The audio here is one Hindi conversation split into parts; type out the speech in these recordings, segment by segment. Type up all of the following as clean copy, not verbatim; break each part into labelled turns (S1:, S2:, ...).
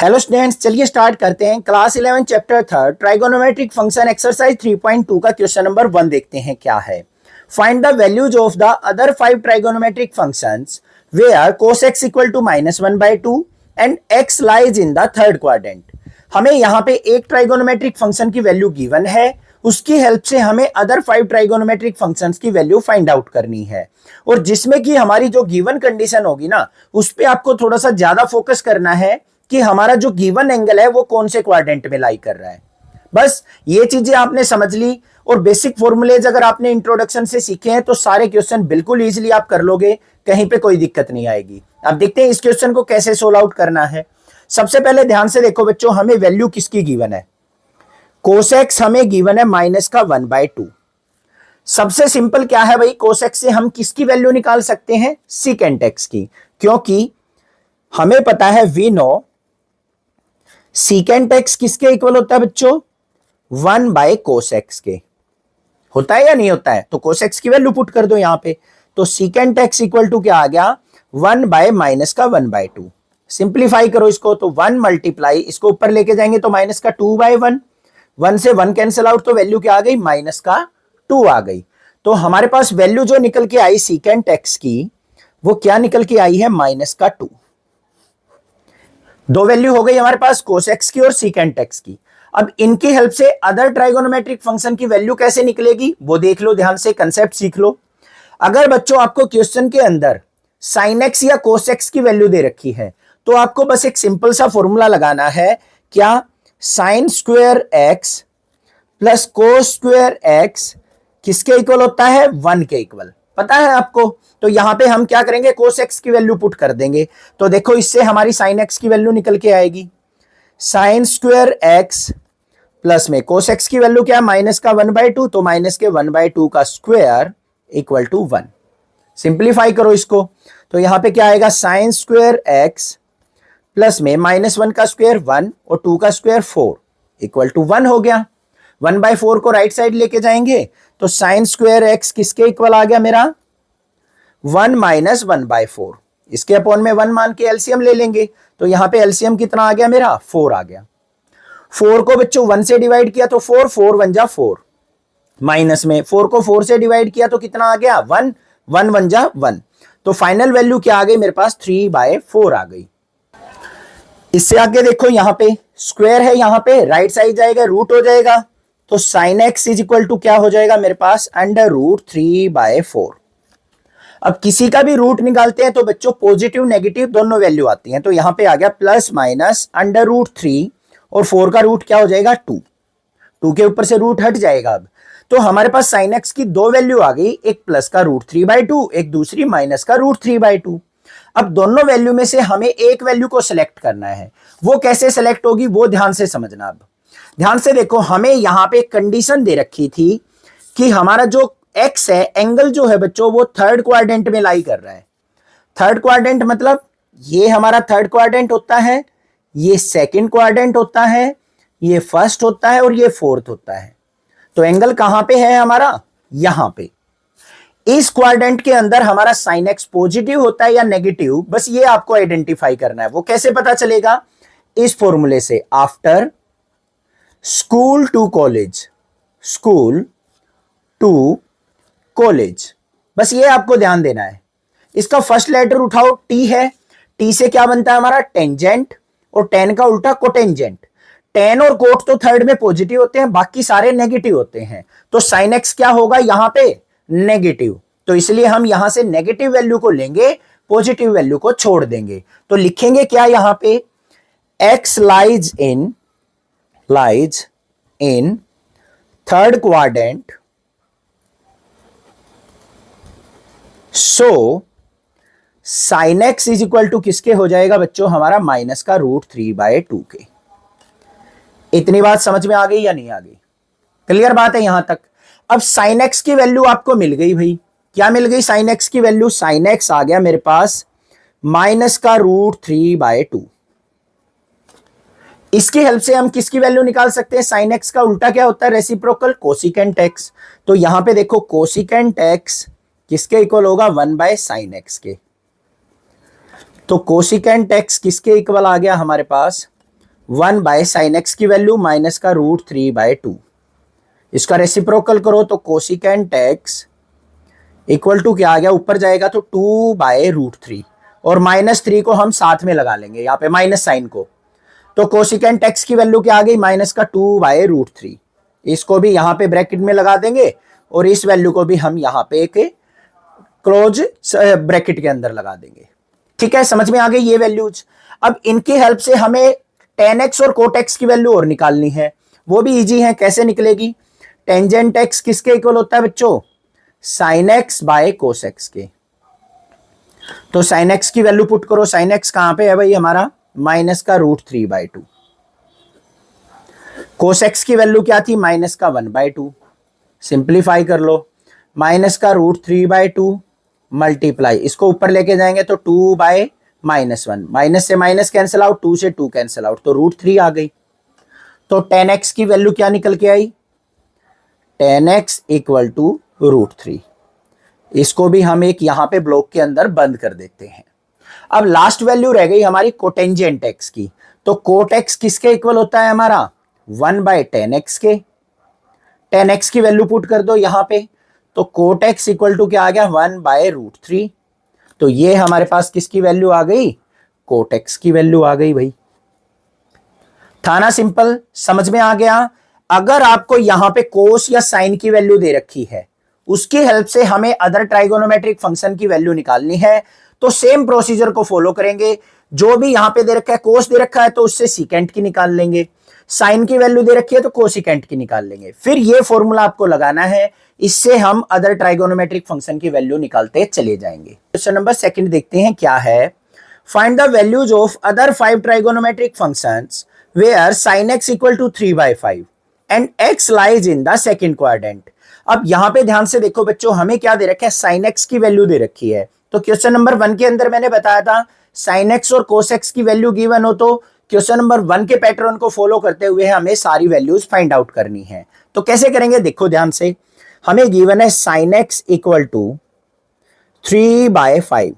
S1: हेलो स्टूडेंट्स, चलिए स्टार्ट करते हैं। Class 11 chapter 3 trigonometric function exercise 3.2 का क्वेश्चन नंबर 1 देखते हैं क्या है। Find the values of the other 5 trigonometric functions where cos x equal to -1/2 and x lies in the third quadrant. हमें यहाँ पे एक ट्राइगोनोमेट्रिक फंक्शन की वैल्यू गिवन है, उसकी हेल्प से हमें अदर 5 ट्राइगोनोमेट्रिक फंक्शंस की वैल्यू फाइंड आउट करनी है। और जिसमें कि हमारी जो गिवन कंडीशन होगी ना, उस पे आपको थोड़ा सा ज्यादा फोकस करना है कि हमारा जो गिवन एंगल है वो कौन से क्वाड्रेंट में लाई कर रहा है। बस ये चीजें आपने समझ ली और बेसिक फॉर्मूलेज अगर आपने इंट्रोडक्शन से सीखे हैं तो सारे क्वेश्चन बिल्कुल इजीली आप कर लोगे, कहीं पे कोई दिक्कत नहीं आएगी। अब देखते हैं इस क्वेश्चन को कैसे सोल्व आउट करना है। सबसे पहले ध्यान से देखो बच्चों, हमें वैल्यू किसकी गिवन है? cos x हमें गिवन है -1/2। सबसे सिंपल क्या है भाई, cos x से हम किसकी वैल्यू निकाल सकते हैं? secant x की, क्योंकि हमें पता है वी नो secant x किसके इक्वल होता है बच्चों? 1/cos x के। होता है या नहीं होता है? तो cos x की वैल्यू पुट कर दो यहां पे, तो secant x इक्वल टू क्या आ गया? 1/-1/2। सिंप्लीफाई करो इसको, तो 1 मल्टीप्लाई, इसको ऊपर लेके जाएंगे तो -2/1, 1 से 1 कैंसिल आउट, तो वैल्यू क्या आ गई? -2 आ गई। तो हमारे पास वैल्यू जो निकल के आई secant x की, वो क्या निकल के आई है? -2। दो वैल्यू हो गई हमारे पास, cos x की और secant x की। अब इनकी हेल्प से अदर ट्राइगोनोमेट्रिक फंक्शन की वैल्यू कैसे निकलेगी वो देख लो, ध्यान से कंसेप्ट सीख लो। अगर बच्चों आपको क्वेश्चन के अंदर sin x या cos x की वैल्यू दे रखी है, तो आपको बस एक सिंपल सा फॉर्मूला लगाना है। क्या? sin square x plus cos square x किसके इक्वल होता है? 1 के इक्वल, पता है आपको। तो यहां पे हम क्या करेंगे? cos x की वैल्यू पुट कर देंगे, तो देखो इससे हमारी sin x की वैल्यू निकल के आएगी। sin स्क्वायर x प्लस में cos x की वैल्यू क्या है? -1/2, तो -1/2 का स्क्वायर इक्वल टू 1। सिंप्लीफाई करो इसको, तो यहां पे क्या आएगा? sin स्क्वायर x प्लस में -1 का स्क्वायर 1 और 2 का स्क्वायर 4 इक्वल टू 1 हो गया। 1/4 को राइट साइड लेके जाएंगे तो sin स्क्वायर x किसके इक्वल आ गया मेरा? 1 - 1/4। इसके अपॉन में 1 मान के एलसीएम ले लेंगे, तो यहां पे एलसीएम कितना आ गया मेरा? 4 आ गया। 4 को बच्चों 1 से डिवाइड किया तो 4, 4 1 जा 4, माइनस में 4 को 4 से डिवाइड किया तो कितना आ गया? 1, 1 1 जा 1। तो फाइनल वैल्यू क्या आ गई मेरे पास? 3/4 आ गई। इससे आगे देखो, यहां पे स्क्वायर है, यहां पे राइट साइड जाएगा, रूट हो जाएगा, तो sin x is equal to क्या हो जाएगा मेरे पास? √3/4। अब किसी का भी रूट निकालते हैं तो बच्चों पॉजिटिव नेगेटिव दोनों वैल्यू आती हैं, तो यहां पे आ गया ± √3 और 4 का रूट क्या हो जाएगा? 2। 2 के ऊपर से रूट हट जाएगा। अब तो हमारे पास sin x की दो वैल्यू आ गई, एक प्लस का √3/2, एक दूसरी माइनस का √3/2। अब दोनों वैल्यू में से हमें एक वैल्यू को सिलेक्ट करना है, वो कैसे सिलेक्ट होगी वो ध्यान से समझना। अब ध्यान से देखो, हमें यहां पे कंडीशन दे रखी थी कि हमारा जो x है, एंगल जो है बच्चों, वो थर्ड क्वाड्रेंट में लाई कर रहा है। थर्ड क्वाड्रेंट मतलब ये हमारा थर्ड क्वाड्रेंट होता है, ये सेकंड क्वाड्रेंट होता है, ये फर्स्ट होता है और ये फोर्थ होता है। तो एंगल कहां पे है हमारा? यहां पे। इस क्वाड्रेंट के अंदर हमारा sin x पॉजिटिव होता है या नेगेटिव, बस ये आपको आइडेंटिफाई करना है। वो कैसे पता चलेगा? इस फॉर्मूले से, after school to college, school to college, बस ये आपको ध्यान देना है। इसका फर्स्ट लेटर उठाओ, टी है, टी से क्या बनता है हमारा? टेंजेंट, और टेन का उल्टा कोटेंजेंट। टेन और कोट तो थर्ड में पॉजिटिव होते हैं, बाकी सारे नेगेटिव होते हैं, तो sin x क्या होगा यहां पे? नेगेटिव। तो इसलिए हम यहां से नेगेटिव वैल्यू को लेंगे, पॉजिटिव वैल्यू को छोड़ देंगे। तो लिखेंगे क्या यहां पे? x lies in third quadrant, so sin x is equal to किसके हो जाएगा बच्चों? हमारा माइनस का √3/2 के। इतनी बात समझ में आ गई या नहीं आ गई? क्लियर बात है यहां तक? अब sin x की वैल्यू आपको मिल गई भाई। क्या मिल गई sin x की वैल्यू? sin x आ गया मेरे पास माइनस का √3/2। इसकी हेल्प से हम किसकी वैल्यू निकाल सकते हैं? sin x का उल्टा क्या होता है? Reciprocal, cosecant x। तो यहां पे देखो कोसिकेंट x किसके इक्वल होगा? 1/sin x के। तो कोसिकेंट x किसके इक्वल आ गया हमारे पास? 1/sin x की वैल्यू माइनस का √3/2। इसका रेसिप्रोकल करो तो कोसिकेंट x इक्वल टू क्या आ गया, ऊपर जाएगा तो 2/√3 और -3 को हम साथ में लगा लेंगे यहाँ पे माइनस साइन को, तो कोसिकेंट x की वैल्यू क्या आ गई, माइनस का 2/√3। इसको भी यहाँ पे ब्रैकेट में लगा देंगे और इस वैल्यू को भी हम यहाँ पे एक क्लोज ब्रैकेट के अंदर लगा देंगे। ठीक है, समझ में आ गई ये वैल्यूज। अब इनकी हेल्प से हमें tan x और cot x की वैल्यू और निकालनी है, वो भी इजी है। कैसे निकलेगी, टेंजेंट x किसके इक्वल होता है बच्चों, sin x by cos x के। तो sin x की वैल्यू पुट करो, sin x कहां पे है भाई हमारा, माइनस का √3/2। cos x की वैल्यू क्या थी, माइनस का 1/2। सिंप्लीफाई कर लो, माइनस का √3/2 मल्टीप्लाई, इसको ऊपर लेके जाएंगे तो 2/-1, माइनस से माइनस कैंसिल आउट, 2 से 2 कैंसिल आउट, तो √3 आ गई। तो tan x की वैल्यू क्या निकल के आई, tan x इक्वल टू √3। इसको भी हम एक यहां पे ब्लॉक के अंदर बंद कर देते हैं। अब लास्ट वैल्यू रह गई हमारी कोटेंजेंट x की, तो cot x किसके इक्वल होता है हमारा, 1/tan x के। tan x की वैल्यू पुट कर दो यहां पे, तो cot x इक्वल टू क्या आ गया, 1/√3। तो ये हमारे पास किसकी वैल्यू आ गई, cot x की वैल्यू आ गई भाई। था ना सिंपल, समझ में आ गया। अगर आपको यहां पे cos या sin की वैल्यू दे रखी है, उसकी हेल्प से हमें अदर ट्राइगोनोमेट्रिक फंक्शन की वैल्यू निकालनी है, तो सेम प्रोसीजर को फॉलो करेंगे। जो भी यहां पे दे रखा है, cos दे रखा है तो उससे सीकेंट की निकाल लेंगे, साइन की वैल्यू दे रखी है तो कोसिकेंट की निकाल लेंगे। फिर ये फॉर्मूला आपको लगाना है, इससे हम अदर ट्राइगोनोमेट्रिक फंक्शन की वैल्यू निकालते चले जाएंगे। क्वेश्चन नंबर 2 देखते हैं क्या है। Find the values of other 5 trigonometric functions where sin x equal to 3/5 and x lies in the second quadrant. अब यहां पे ध्यान से देखो बच्चों, हमें क्या दे रखा है, sin x की वैल्यू दे रखी है। तो क्वेश्चन नंबर 1 के अंदर मैंने बताया था sin x और cos x की वैल्यू गिवन हो तो क्वेश्चन नंबर 1 के पैटर्न को फॉलो करते हुए हमें सारी वैल्यूज फाइंड आउट करनी है। तो कैसे करेंगे, देखो ध्यान से, हमें गिवन है sin x इक्वल टू 3/5।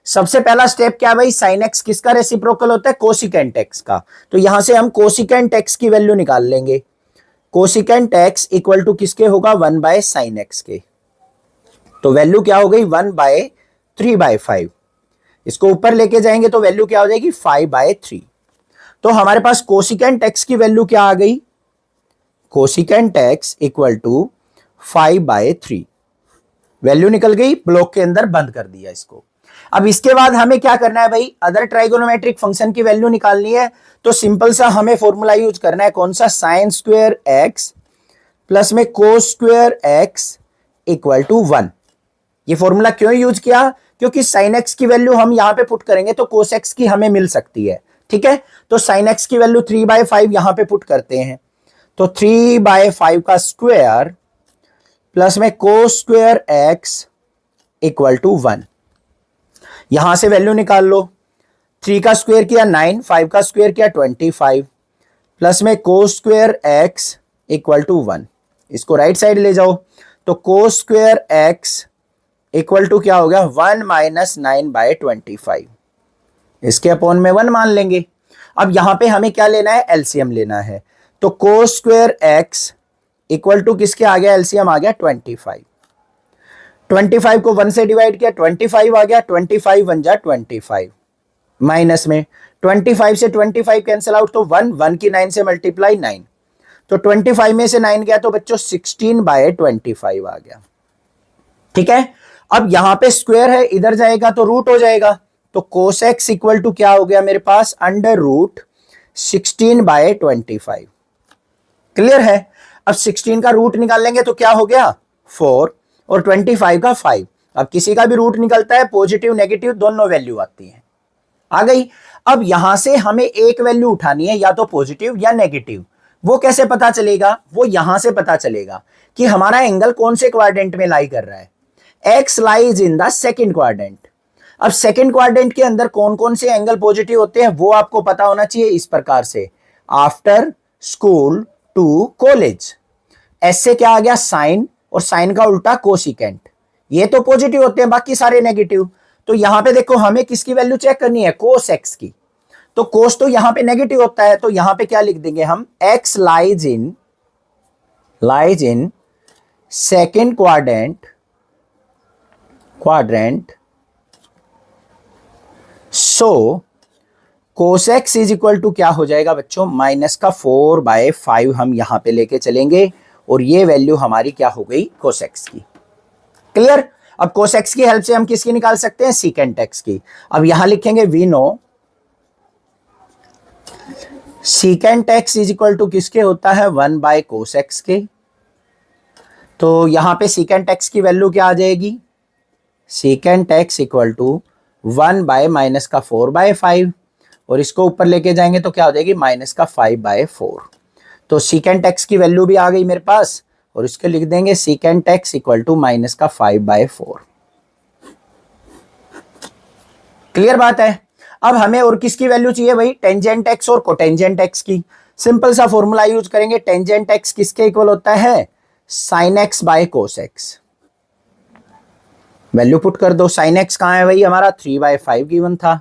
S1: सबसे पहला स्टेप क्या है भाई, sin x किसका रेसिप्रोकल होता है, कोसिकेंट x का। तो यहां से हम कोसिकेंट x की वैल्यू निकाल लेंगे। कोसिकेंट x इक्वल टू किसके होगा, 1/sin x के। तो वैल्यू क्या हो गई, 1/3/5। इसको ऊपर लेके जाएंगे तो वैल्यू क्या हो जाएगी, 5/3। तो हमारे पास कोसिकेंट x की वैल्यू क्या आ गई, cosecant x equal to 5/3। Value निकल गई, ब्लॉक के अंदर बंद कर दिया इसको। अब इसके बाद हमें क्या करना है भाई, अदर ट्राइगोनोमेट्रिक फंक्शन की वैल्यू निकालनी है। तो सिंपल सा हमें फॉर्मूला यूज करना है, कौन सा, sin स्क्वायर x प्लस में cos square x equal to 1। ये फॉर्मूला क्यों यूज किया, क्योंकि sin x की वैल्यू हम यहां पे पुट करेंगे तो cos x की हमें मिल सकती है। ठीक है, तो sin x की वैल्यू 3/5 यहां पे पुट करते हैं, तो 3/5 का स्क्वायर प्लस में cos square x equal to 1। यहां से वैल्यू निकाल लो, 3 का स्क्वायर किया 9, 5 का स्क्वायर किया 25 प्लस में cos square x equal to 1। इसको राइट साइड ले जाओ, तो cos square x equal to क्या हो गया, 1 - 9/25। इसके अपॉन में 1 मान लेंगे। अब यहां पे हमें क्या लेना है, एलसीएम लेना है। तो cos square x equal to किसके आ गया, एलसीएम आ गया 25। 25 को 1 से डिवाइड किया, 25 आ गया, 25 1 जा 25, माइनस में 25 से 25 कैंसिल आउट, तो 1 की 9 से मल्टीप्लाई 9, तो 25 में से 9 गया तो बच्चों 16/25 आ गया। ठीक है, अब यहां पे स्क्वायर है, इधर जाएगा तो रूट हो जाएगा, तो cos x इक्वल टू क्या हो गया मेरे पास, अंडर रूट 16/25। क्लियर है। अब 16 का रूट निकाल लेंगे तो क्या हो गया, 4 और 25 का 5। अब किसी का भी रूट निकलता है, पॉजिटिव नेगेटिव दोनों वैल्यू आती है, आ गई। अब यहां से हमें एक वैल्यू उठानी है, या तो पॉजिटिव या नेगेटिव। वो कैसे पता चलेगा, वो यहां से पता चलेगा कि हमारा एंगल कौन से क्वाड्रेंट में लाई कर रहा है, x lies in the second quadrant. अब सेकंड क्वाड्रेंट के अंदर कौन कौन से एंगल पॉजिटिव होते हैं वो आपको पता होना चाहिए इस प्रकार से, after school to college. S से क्या आ गया, साइन, और साइन का उल्टा कोसिकेंट। ये तो पॉजिटिव होते हैं, बाकी सारे नेगेटिव। तो यहां पे देखो हमें किसकी वैल्यू चेक करनी है, cos x की। तो कोस तो यहां पे नेगेटिव होता है, तो यहां पे क्या लिख देंगे हम, x lies in second quadrant, so cos x is equal to क्या हो जाएगा बच्चों, -4/5 हम यहां पे लेके चलेंगे, और ये वैल्यू हमारी क्या हो गई, कोस एक्स की। क्लियर। अब कोस एक्स की हेल्प से हम किसकी निकाल सकते हैं, सीकेंट एक्स की। अब यहां लिखेंगे we know secant x is equal to किसके होता है, 1/कोस एक्स के। तो यहां पे सीकेंट एक्स की वैल्यू क्या आ जाएगी, सीकेंट एक्स इक्वल टू 1/-4/5, और इसको ऊपर लेके जाएंगे तो क्या हो जाएगी, -5/4। तो सीकेंट एक्स की वैल्यू भी आ गई मेरे पास, और इसके लिख देंगे secant x equal to -5/4। Clear बात है। अब हमें और किसकी वैल्यू चाहिए भाई, टेंजेंट एक्स और कोटेंजेंट एक्स की। सिंपल सा फॉर्मूला यूज करेंगे, टेंजेंट एक्स किसके इक्वल होता है, sine x by cos x. Value put कर दो, साइन एक्स कहां है भाई हमारा, 3/5 गिवन था।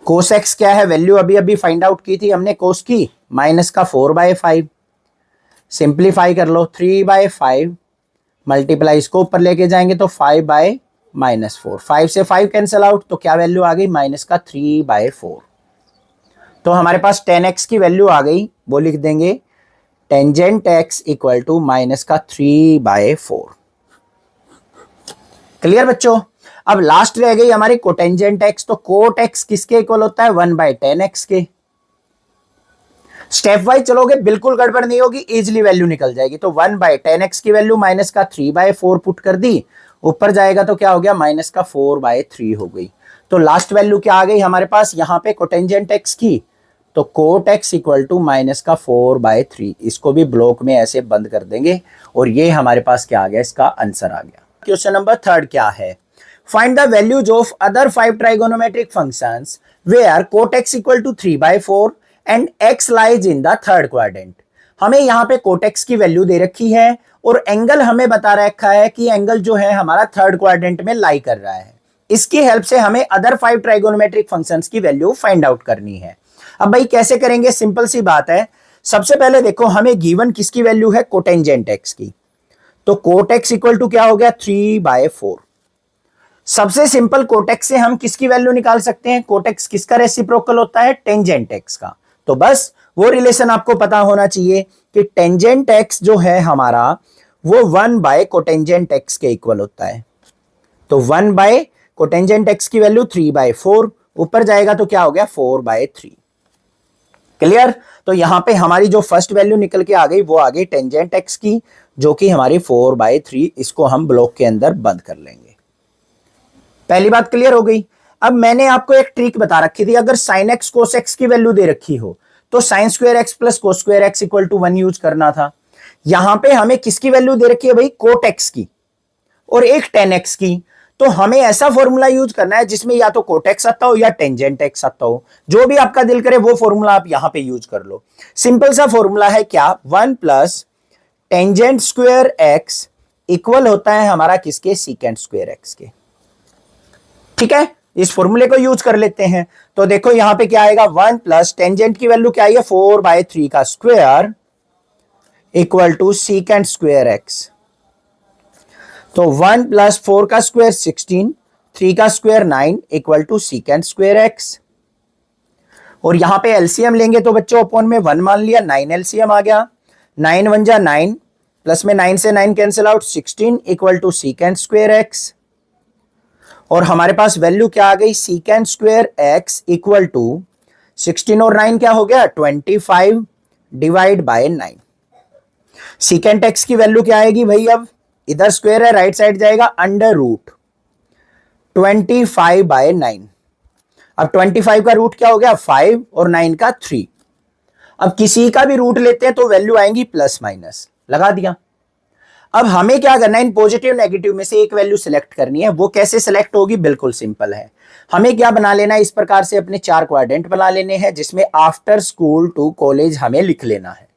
S1: कोस एक्स क्या है, वैल्यू अभी अभी फाइंड आउट की थी हमने कोस की, -4/5। सिंप्लीफाई कर लो, 3/5 मल्टीप्लाई, इसको ऊपर लेके जाएंगे तो 5/-4, 5 से 5 कैंसिल आउट, तो क्या वैल्यू आ गई, -3/4। तो हमारे पास 10x की वैल्यू आ गई, वो लिख देंगे tangent x equal to -3/4। Clear बच्चों। अब लास्ट रह गई हमारी कोटेंजेंट x, तो कोट x किसके इक्वल होता है, 1/10x के। स्टेप वाइज चलोगे बिल्कुल गड़बड़ नहीं होगी, इजिली वैल्यू निकल जाएगी। तो 1/10x की वैल्यू -3/4 पुट कर दी, ऊपर जाएगा तो क्या हो गया, -4/3 हो गई। तो लास्ट वैल्यू क्या आ गई हमारे पास यहां पे कोटेंजेंट x की, तो कोट x इक्वल टू -4/3। इसको भी ब्लॉक में ऐसे बंद कर देंगे, और ये हमारे पास क्या आ गया, इसका आंसर आ गया। क्वेश्चन नंबर 3 क्या है, find the values of other 5 trigonometric functions where cot x equal to 3/4 and x lies in the third quadrant. हमें यहाँ पे कोट x की वैल्यू दे रखी है, और एंगल हमें बता रखा है कि एंगल जो है हमारा थर्ड क्वाड्रेंट में लाई कर रहा है। इसकी हेल्प से हमें अदर 5 ट्राइगोनोमेट्रिक फंक्शंस की वैल्यू फाइंड आउट करनी है। अब भाई कैसे करेंगे, सिंपल सी बात है। सबसे पहले देखो हमें गिवन किसकी वैल्यू है, कोटेंजेंट एक्स की। तो कोट एक्स इक्वल टू क्या हो गया, 3/4। सबसे सिंपल कोट एक्स से हम किसकी वैल्यू निकाल सकते हैं, कोट एक्स किसका रेसिप्रोकल होता है, टेंजेंट एक्स का। तो बस वो रिलेशन आपको पता होना चाहिए कि टेंजेंट एक्स जो है हमारा वो 1/कोटेंजेंट एक्स के इक्वल होता है। तो 1/कोटेंजेंट एक्स की वैल्यू 3/4, ऊपर जाएगा तो क्या हो गया, 4/3। क्लियर। तो यहां पे हमारी जो फर्स्ट वैल्यू निकल के आ गई वो आ गई टेंजेंट एक्स की, जो कि हमारी 4/3। इसको हम ब्लॉक के अंदर बंद कर लेंगे। पहली बात क्लियर हो गई। अब मैंने आपको एक ट्रिक बता रखी थी, अगर साइन एक्स कोस एक्स की वैल्यू दे रखी हो तो sine square x plus cos square x equal to 1 use करना था। यहां पे हमें किसकी वैल्यू दे रखी है भाई, कोट एक्स की और एक टेन एक्स की। तो हमें ऐसा फॉर्मूला यूज करना है जिसमें या तो कोट एक्स आता हो या टेंजेंट एक्स आता हो, जो भी आपका दिल करे वो फॉर्मूला आप यहां पे यूज कर लो। सिंपल सा फॉर्मूला है क्या, 1 plus tangent square x equal होता है हमारा किसके, सीकेंट स्क्वायर एक्स के। ठीक है, इस फॉर्मूले को यूज कर लेते हैं। तो देखो यहां पे क्या आएगा, 1 प्लस टेंजेंट की वैल्यू क्या आई है, 4/3 का square equal to secant square x. तो 1 प्लस 4 का स्क्वायर 16, 3 का square 9 equal to secant square x. और यहां पे एलसीएम लेंगे तो बच्चों अपॉन में 1 मान लिया, 9 एलसीएम आ गया। 9 1 जा 9, प्लस में 9 से 9 cancel out, 16 equal to secant square x. और हमारे पास वैल्यू क्या आ गई, secant square x equal to 16 और 9 क्या हो गया, 25 डिवाइड बाय 9। सीकेंट एक्स की वैल्यू क्या आएगी भाई, अब इधर स्क्वायर है राइट साइड जाएगा, अंडर रूट 25/9। अब 25 का रूट क्या हो गया 5 और 9 का 3। अब किसी का भी रूट लेते हैं तो वैल्यू आएंगी प्लस माइनस, लगा दिया। अब हमें क्या करना है, इन पॉजिटिव नेगेटिव में से एक वैल्यू सिलेक्ट करनी है। वो कैसे सिलेक्ट होगी, बिल्कुल सिंपल है। हमें क्या बना लेना है, इस प्रकार से अपने 4 क्वाड्रेंट बना लेने हैं, जिसमें आफ्टर स्कूल टू कॉलेज हमें लिख लेना है।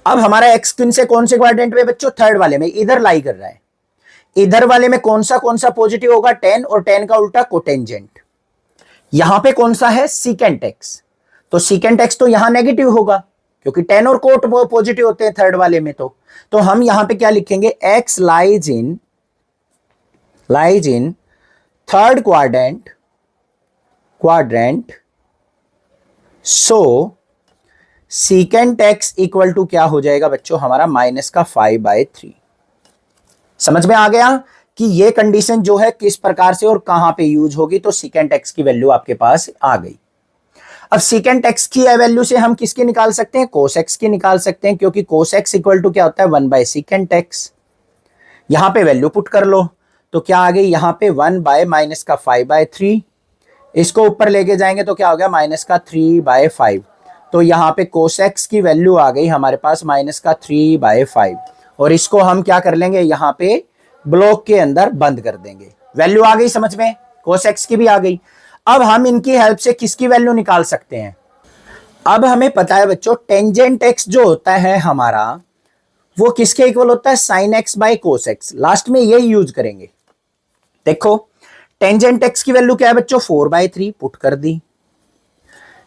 S1: अब हमारा एक्स किन से कौन से क्वाड्रेंट में बच्चों, थर्ड वाले में, इधर लाई कर रहा है। इधर वाले में कौन सा पॉजिटिव होगा, 10, और 10 का उल्टा कोटेंजेंट। यहां पे कौन सा है, सीकेंट एक्स, तो सीकेंट एक्स तो यहां नेगेटिव होगा क्योंकि टेन और कोट वो पॉजिटिव होते हैं थर्ड वाले में। तो हम यहां पे क्या लिखेंगे, x lies in third quadrant so secant x equal to क्या हो जाएगा बच्चों हमारा -5/3। समझ में आ गया कि ये कंडीशन जो है किस प्रकार से और कहां पे यूज होगी। तो सीकेंट एक्स की वैल्यू आपके पास आ गई। अब सीकेंट एक्स की वैल्यू से हम किसकी निकाल सकते हैं, कोस एक्स की निकाल सकते हैं, क्योंकि कोस एक्स इक्वल टू क्या होता है 1/सीकेंट एक्स। यहां पे वैल्यू पुट कर लो तो क्या आ गई, यहां पे 1/-5/3, इसको ऊपर लेके जाएंगे तो क्या हो गया -3/5। तो यहां पे कोस एक्स की वैल्यू आ गई हमारे पास -3/5, और इसको हम क्या कर लेंगे, यहां पे ब्लॉक के अंदर बंद कर देंगे। वैल्यू आ गई समझ में, कोस एक्स की भी आ गई। अब हम इनकी हेल्प से किसकी वैल्यू निकाल सकते हैं। अब हमें पता है बच्चों टेंजेंट एक्स जो होता है हमारा वो किसके इक्वल होता है, sine x by cos x. Last में ये यूज करेंगे। देखो टेंजेंट एक्स की वैल्यू क्या है बच्चों 4/3, पुट कर दी।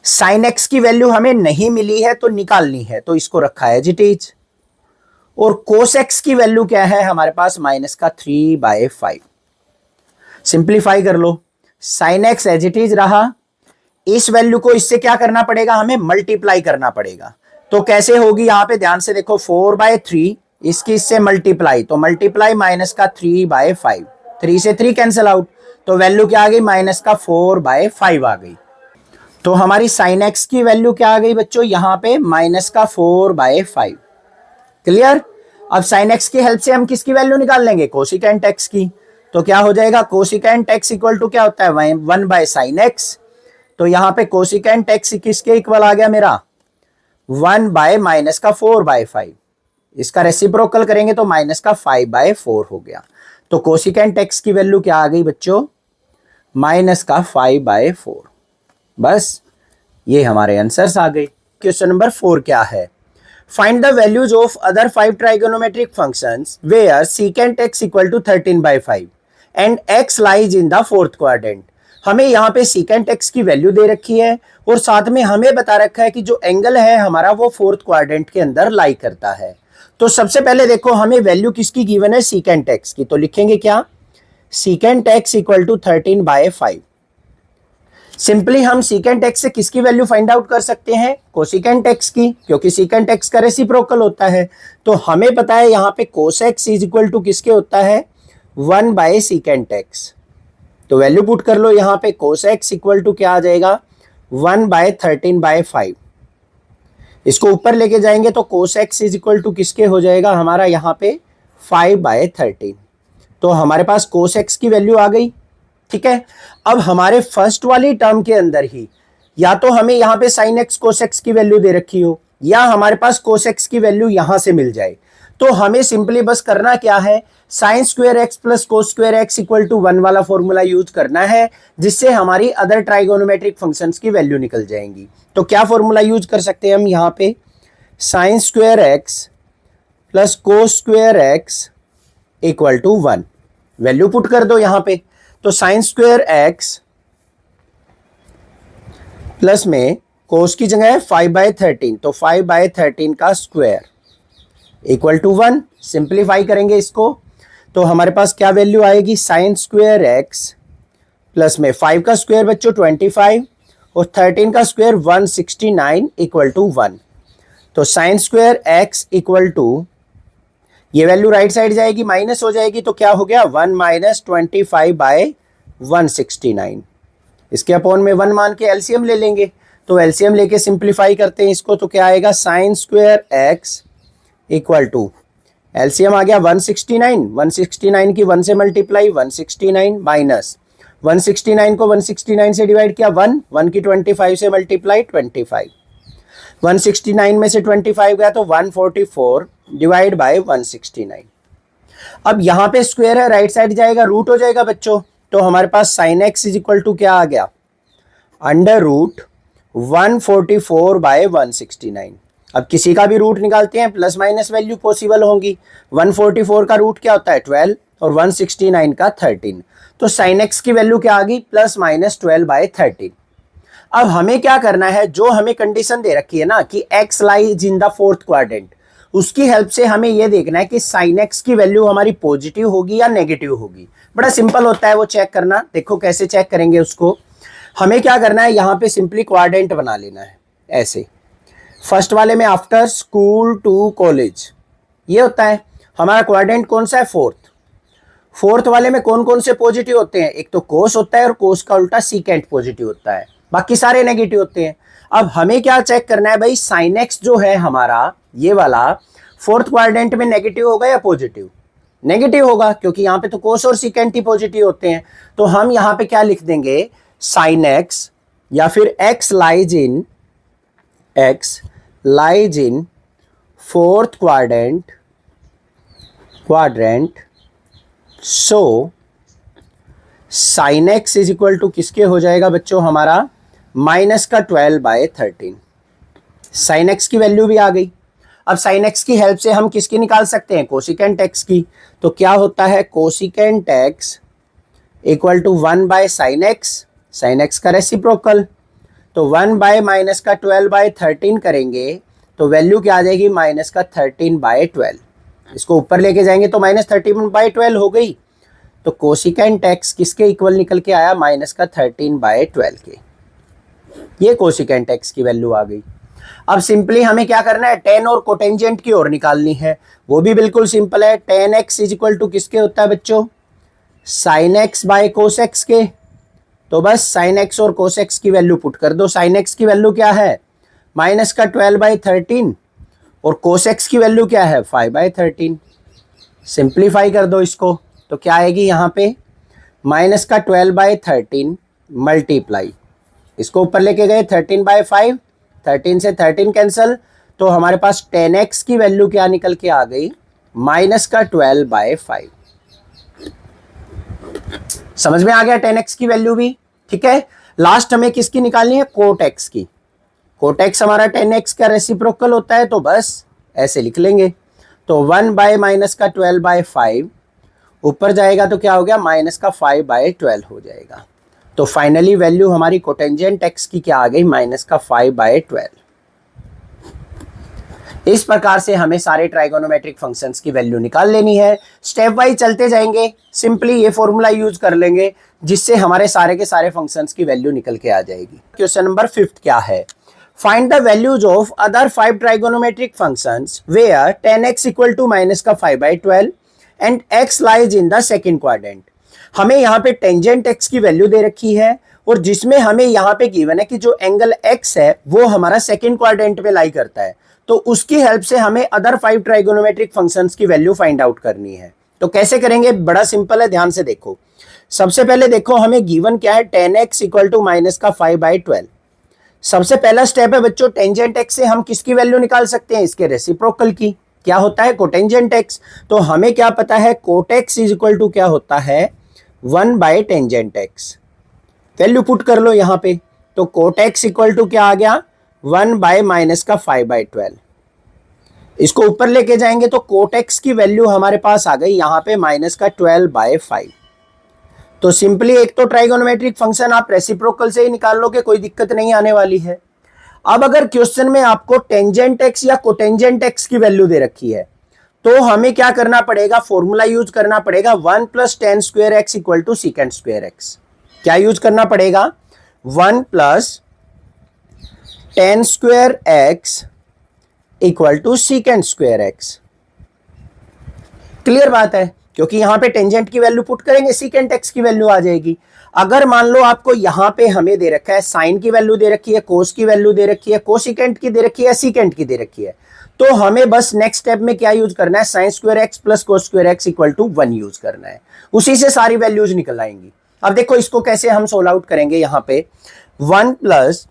S1: साइन एक्स की वैल्यू हमें नहीं मिली है तो निकालनी है, तो इसको रखा है एज इट इज। और कोस एक्स की वैल्यू क्या है हमारे पास -3/5। सिंप्लीफाई कर लो, sine x as it is रहा। इस वैल्यू को इससे क्या करना पड़ेगा, हमें मल्टीप्लाई करना पड़ेगा। तो कैसे होगी, यहां पे ध्यान से देखो 4/3 इसकी इससे मल्टीप्लाई, तो मल्टीप्लाई -3/5, 3 से 3 कैंसिल आउट, तो वैल्यू क्या आ गई -4/5 आ गई। तो हमारी साइन एक्स की वैल्यू क्या आ गई बच्चों यहां पे -4/5। क्लियर। अब साइन एक्स की हेल्प से हम किसकी वैल्यू निकाल लेंगे, कोसिकेंट एक्स की। तो क्या हो जाएगा, कोसिकेंट एक्स इक्वल टू क्या होता है 1/साइन एक्स। तो यहां पे कोसिकेंट एक्स किसके इक्वल आ गया मेरा 1/-4/5। इसका रेसिप्रोकल करेंगे तो -5/4 हो गया। तो कोसिकेंट एक्स की वैल्यू क्या आ गई बच्चों -5/4। बस ये हमारे आंसर्स आ गए। क्वेश्चन नंबर 4 क्या है, find the values of other 5 trigonometric functions where secant x equal to 13/5 and x lies in the fourth quadrant. हमें यहाँ पे सीकेंट एक्स की वैल्यू दे रखी है और साथ में हमें बता रखा है कि जो एंगल है हमारा वो फोर्थ क्वाड्रेंट के अंदर लाई करता है। तो सबसे पहले देखो हमें वैल्यू किसकी गिवन है, सीकेंट एक्स की। तो लिखेंगे क्या, secant x equal to 13/5। Simply हम सीकेंट एक्स से किसकी वैल्यू फाइंड आउट कर सकते हैं, कोसिकेंट एक्स की, क्योंकि सीकेंट एक्स का रेसिप्रोकल होता है। तो हमें पता है यहाँ पे cos x is equal to किसके होता है 1/सीकेंट एक्स। तो वैल्यू पुट कर लो, यहाँ पे कोस एक्स इक्वल टू क्या आ जाएगा 1/13/5। इसको ऊपर लेके जाएंगे तो cos x is equal to किसके हो जाएगा हमारा यहाँ पे 5/13। तो हमारे पास कोस एक्स की वैल्यू आ गई। ठीक है, अब हमारे फर्स्ट वाली टर्म के अंदर ही या तो हमें यहाँ पे साइन एक्स कोस एक्स की वैल्यू दे रखी हो या हमारे पास कोस एक्स की वैल्यू यहां से मिल जाए। तो हमें सिंपली बस करना क्या है, sine square x plus cos square x equal to 1 वाला फॉर्मूला यूज करना है, जिससे हमारी अदर ट्राइगोनोमेट्रिक फंक्शंस की वैल्यू निकल जाएंगी। तो क्या फॉर्मूला यूज कर सकते हैं हम यहाँ पे, sine square x plus cos square x equal to 1। Value put कर दो यहाँ पे, तो साइन स्क्वायर एक्स प्लस में कोस की जगह है 5/13, तो 5/13 का स्क्वायर इक्वल टू 1। सिंप्लीफाई करेंगे इसको तो हमारे पास क्या वैल्यू आएगी, साइन स्क्वायर एक्स प्लस में 5 का स्क्वायर बच्चों 25 और 13 का स्क्वायर 169 इक्वल टू 1। तो sine square x equal to, ये वैल्यू राइट साइड जाएगी माइनस हो जाएगी, तो क्या हो गया 1 - 25/169। इसके अपॉन में 1 मान के एलसीएम ले लेंगे, तो एलसीएम लेके सिंप्लीफाई करते हैं इसको, तो क्या आएगा sine square x equal to, LCM आ गया 169 की 1 से मल्टीप्लाई 169 माइनस 169 को 169 से डिवाइड किया 1 की 25 से मल्टीप्लाई 25, 169 में से 25 गया तो 144 डिवाइड बाय 169। अब यहाँ पे स्क्वायर है, राइट साइड जाएगा रूट हो जाएगा बच्चों, तो हमारे पास sine x is equal to क्या आ गया अंडर रूट 144/169। अब किसी का भी रूट निकालते हैं, प्लस माइनस वैल्यू पॉसिबल होंगी। 144 का रूट क्या होता है 12 और 169 का 13, तो साइन एक्स की वैल्यू क्या आ गई +-12/13। अब हमें क्या करना है, जो हमें कंडीशन दे रखी है ना कि x lies in the fourth quadrant, उसकी हेल्प से हमें यह देखना है कि साइन x की वैल्यू हमारी पॉजिटिव होगी या नेगेटिव होगी। बड़ा सिंपल होता है वो चेक करना। देखो कैसे चेक करेंगे उसको। हमें क्या करना है, यहां पे सिंपली क्वाड्रेंट बना लेना है ऐसे। फर्स्ट वाले में आफ्टर स्कूल टू कॉलेज, ये होता है हमारा क्वाड्रेंट। कौन सा है, फोर्थ। फोर्थ वाले में कौन कौन से पॉजिटिव होते हैं, एक तो कोस होता है और कोस का उल्टा सीकेंट पॉजिटिव होता है, बाकी सारे नेगेटिव होते हैं। अब हमें क्या चेक करना है भाई, साइन एक्स जो है हमारा ये वाला फोर्थ क्वाड्रेंट में नेगेटिव होगा या पॉजिटिव। नेगेटिव होगा क्योंकि यहां पे तो कोस और सीकेंट ही पॉजिटिव होते हैं। तो हम यहां पे क्या लिख देंगे, साइन एक्स या फिर x lies in fourth quadrant so sine x is equal to किसके हो जाएगा बच्चों, हमारा माइनस का 12/13। साइन एक्स की वैल्यू भी आ गई। अब साइन एक्स की हेल्प से हम किसकी निकाल सकते हैं, कोसिकेंट एक्स की। तो क्या होता है, cosecant x equal to sine x, sine x का रेसिप्रोकल। तो 1 माइनस का 12/13 करेंगे तो वैल्यू क्या आ जाएगी, माइनस का 13/12। इसको ऊपर लेके जाएंगे तो माइनस 13/12 हो गई। तो कोसिकेंट एक्स किसके इक्वल निकल के आया, माइनस का 13/12 के। ये कोसिकेंट एक्स की वैल्यू आ गई। अब सिंपली हमें क्या करना है, टेन और कोटेंजेंट की ओर निकालनी है। वो भी बिल्कुल सिंपल है। Tan x is equal to किसके होता है बच्चों, sine x by cos x के। तो बस साइन एक्स और कोस एक्स की वैल्यू पुट कर दो। साइन एक्स की वैल्यू क्या है, माइनस का 12/13 और कोस एक्स की वैल्यू क्या है, 5/13। सिंप्लीफाई कर दो इसको तो क्या आएगी, यहाँ पे माइनस का 12/13 मल्टीप्लाई, इसको ऊपर लेके गए 13/5, 13 से 13 कैंसिल, तो हमारे पास 10x की वैल्यू क्या निकल के आ गई, माइनस का 12/5। समझ में आ गया 10x की वैल्यू भी। ठीक है, लास्ट हमें किसकी निकालनी है, कोट एक्स की। कोट एक्स हमारा 10x का रेसिप्रोकल होता है, तो बस ऐसे लिख लेंगे। तो 1/माइनस का 12/5 ऊपर जाएगा तो क्या हो गया, माइनस का 5/12 हो जाएगा। तो फाइनली वैल्यू हमारी कोटेंजेंट एक्स की क्या आ गई, माइनस का 5/12। इस प्रकार से हमें सारे ट्राइगोनोमेट्रिक फंक्शंस की वैल्यू निकाल लेनी है। स्टेप वाइज चलते जाएंगे, सिंपली ये फॉर्मूला यूज कर लेंगे जिससे हमारे सारे के सारे फंक्शंस की वैल्यू निकल के आ जाएगी। क्वेश्चन नंबर 5 क्या है, find the values of other 5 trigonometric functions where 10x equal to minus का 5/12 and x lies in the second quadrant. हमें यहाँ पे टेंजेंट x की वैल्यू दे रखी है और जिसमें हमें यहाँ पे गिवन है कि जो एंगल x है वो हमारा सेकंड क्वाड्रेंट में लाई करता है। तो उसकी हेल्प से हमें अदर 5 ट्राइगोनोमेट्रिक फंक्शंस की वैल्यू फाइंड आउट करनी है। तो कैसे करेंगे, बड़ा सिंपल है, ध्यान से देखो। सबसे पहले देखो हमें गिवन क्या है, 10x इक्वल टू माइनस का 5/12। सबसे पहला स्टेप है बच्चों, टेंजेंट x से हम किसकी वैल्यू निकाल सकते हैं, इसके रेसिप्रोकल की। क्या होता है, कोटेंजेंट x। तो हमें क्या पता है, cot x is equal to क्या होता है, 1/टेंजेंट x। वैल्यू पुट कर लो यहाँ पे। तो कोट x इक्वल टू क्या आ गया, 1/माइनस का 5/12। इसको ऊपर लेके जाएंगे तो कोट x की वैल्यू हमारे पास आ गई यहाँ पे माइनस का 12/5। तो सिंपली एक तो ट्राइगोनोमेट्रिक फंक्शन आप रेसिप्रोकल से ही निकाल लोगे, कोई दिक्कत नहीं आने वाली है। अब अगर क्वेश्चन में आपको टेंजेंट x या कोटेंजेंट x की वैल्यू दे रखी है तो हमें क्या करना पड़ेगा, फॉर्मूला यूज करना पड़ेगा 1 + tan square x equal to secant square x। क्या यूज करना पड़ेगा, 1 + tan square x equal to secant square x। Clear बात है, क्योंकि यहां पे टेंजेंट की वैल्यू पुट करेंगे सीकेंट x की वैल्यू आ जाएगी। अगर मान लो आपको यहां पे हमें दे रखा है साइन की वैल्यू दे रखी है, कोस की वैल्यू दे रखी है, कोसिकेंट की दे रखी है, सीकेंट की दे रखी है, तो हमें बस नेक्स्ट स्टेप में क्या यूज करना है, sine square x plus cos square x equal to 1 use करना है। उसी से सारी वैल्यूज निकल आएंगी। अब देखो इसको कैसे हम सोल्व आउट करेंगे। यहाँ पे 1 प्लस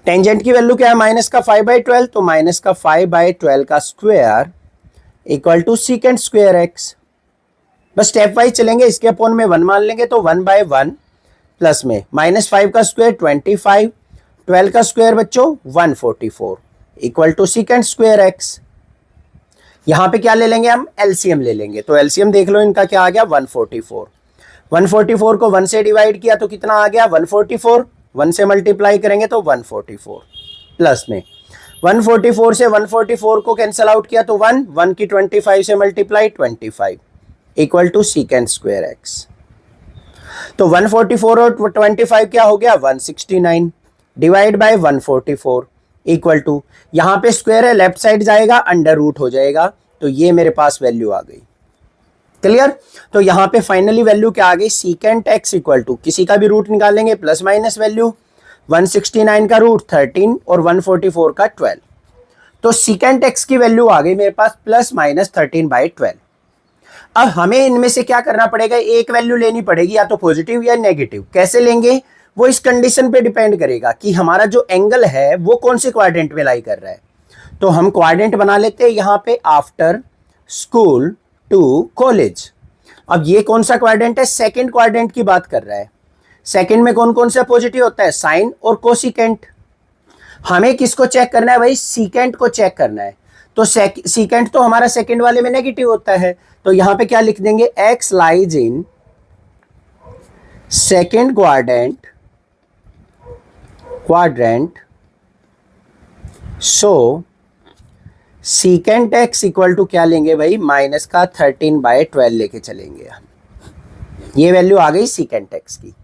S1: टेंजेंट की वैल्यू क्या है, माइनस का 5/12, तो माइनस का 5/12 का square equal to secant square x। बस स्टेप वाइज चलेंगे, इसके अपॉन में 1 मान लेंगे तो 1/1 प्लस में -5 का स्क्वायर 25, 12 का स्क्वायर बच्चों 144 equal to secant square x। यहां पे क्या ले लेंगे हम, एलसीएम ले लेंगे। तो एलसीएम देख लो इनका क्या आ गया, 144। 144 को 1 से डिवाइड किया तो कितना आ गया, 144। 1 से मल्टीप्लाई करेंगे तो 144 प्लस में 144 से 144 को कैंसिल आउट किया तो 1 की 25 से multiply 25 equal to secant square x. तो 144 और 25 क्या हो गया 169 डिवाइड बाय 144 इक्वल टू, यहां पे स्क्वायर है लेफ्ट साइड जाएगा अंडर रूट हो जाएगा, तो ये मेरे पास वैल्यू आ गई। क्लियर? तो यहां पे फाइनली वैल्यू क्या आ गई सीकेंट एक्स इक्वल टू, किसी का भी रूट निकालेंगे प्लस माइनस वैल्यू 169 का रूट 13 और 144 का 12, तो सीकेंट एक्स की वैल्यू आ गई मेरे पास प्लस माइनस 13/12। अब हमें इनमें से क्या करना पड़ेगा, एक वैल्यू लेनी पड़ेगी या तो पॉजिटिव या नेगेटिव। कैसे लेंगे वो इस कंडीशन पे डिपेंड करेगा कि हमारा जो एंगल है वो कौन से क्वाड्रेंट में लाई कर रहा है। तो हम क्वाड्रेंट बना लेते हैं यहां पे आफ्टर स्कूल टू कॉलेज। अब ये कौन सा क्वाड्रेंट है, सेकंड क्वाड्रेंट की बात कर रहा है। सेकंड में कौन कौन सा पॉजिटिव होता है, साइन और कोसिकेंट। हमें किसको चेक करना है भाई, सीकेंट को चेक करना है। तो सीकेंट तो हमारा सेकंड वाले में नेगेटिव होता है, तो यहां पे क्या लिख देंगे x lies in second quadrant so secant x equal to क्या लेंगे भाई माइनस का 13/12 लेके चलेंगे। ये वैल्यू आ गई सीकेंट एक्स की।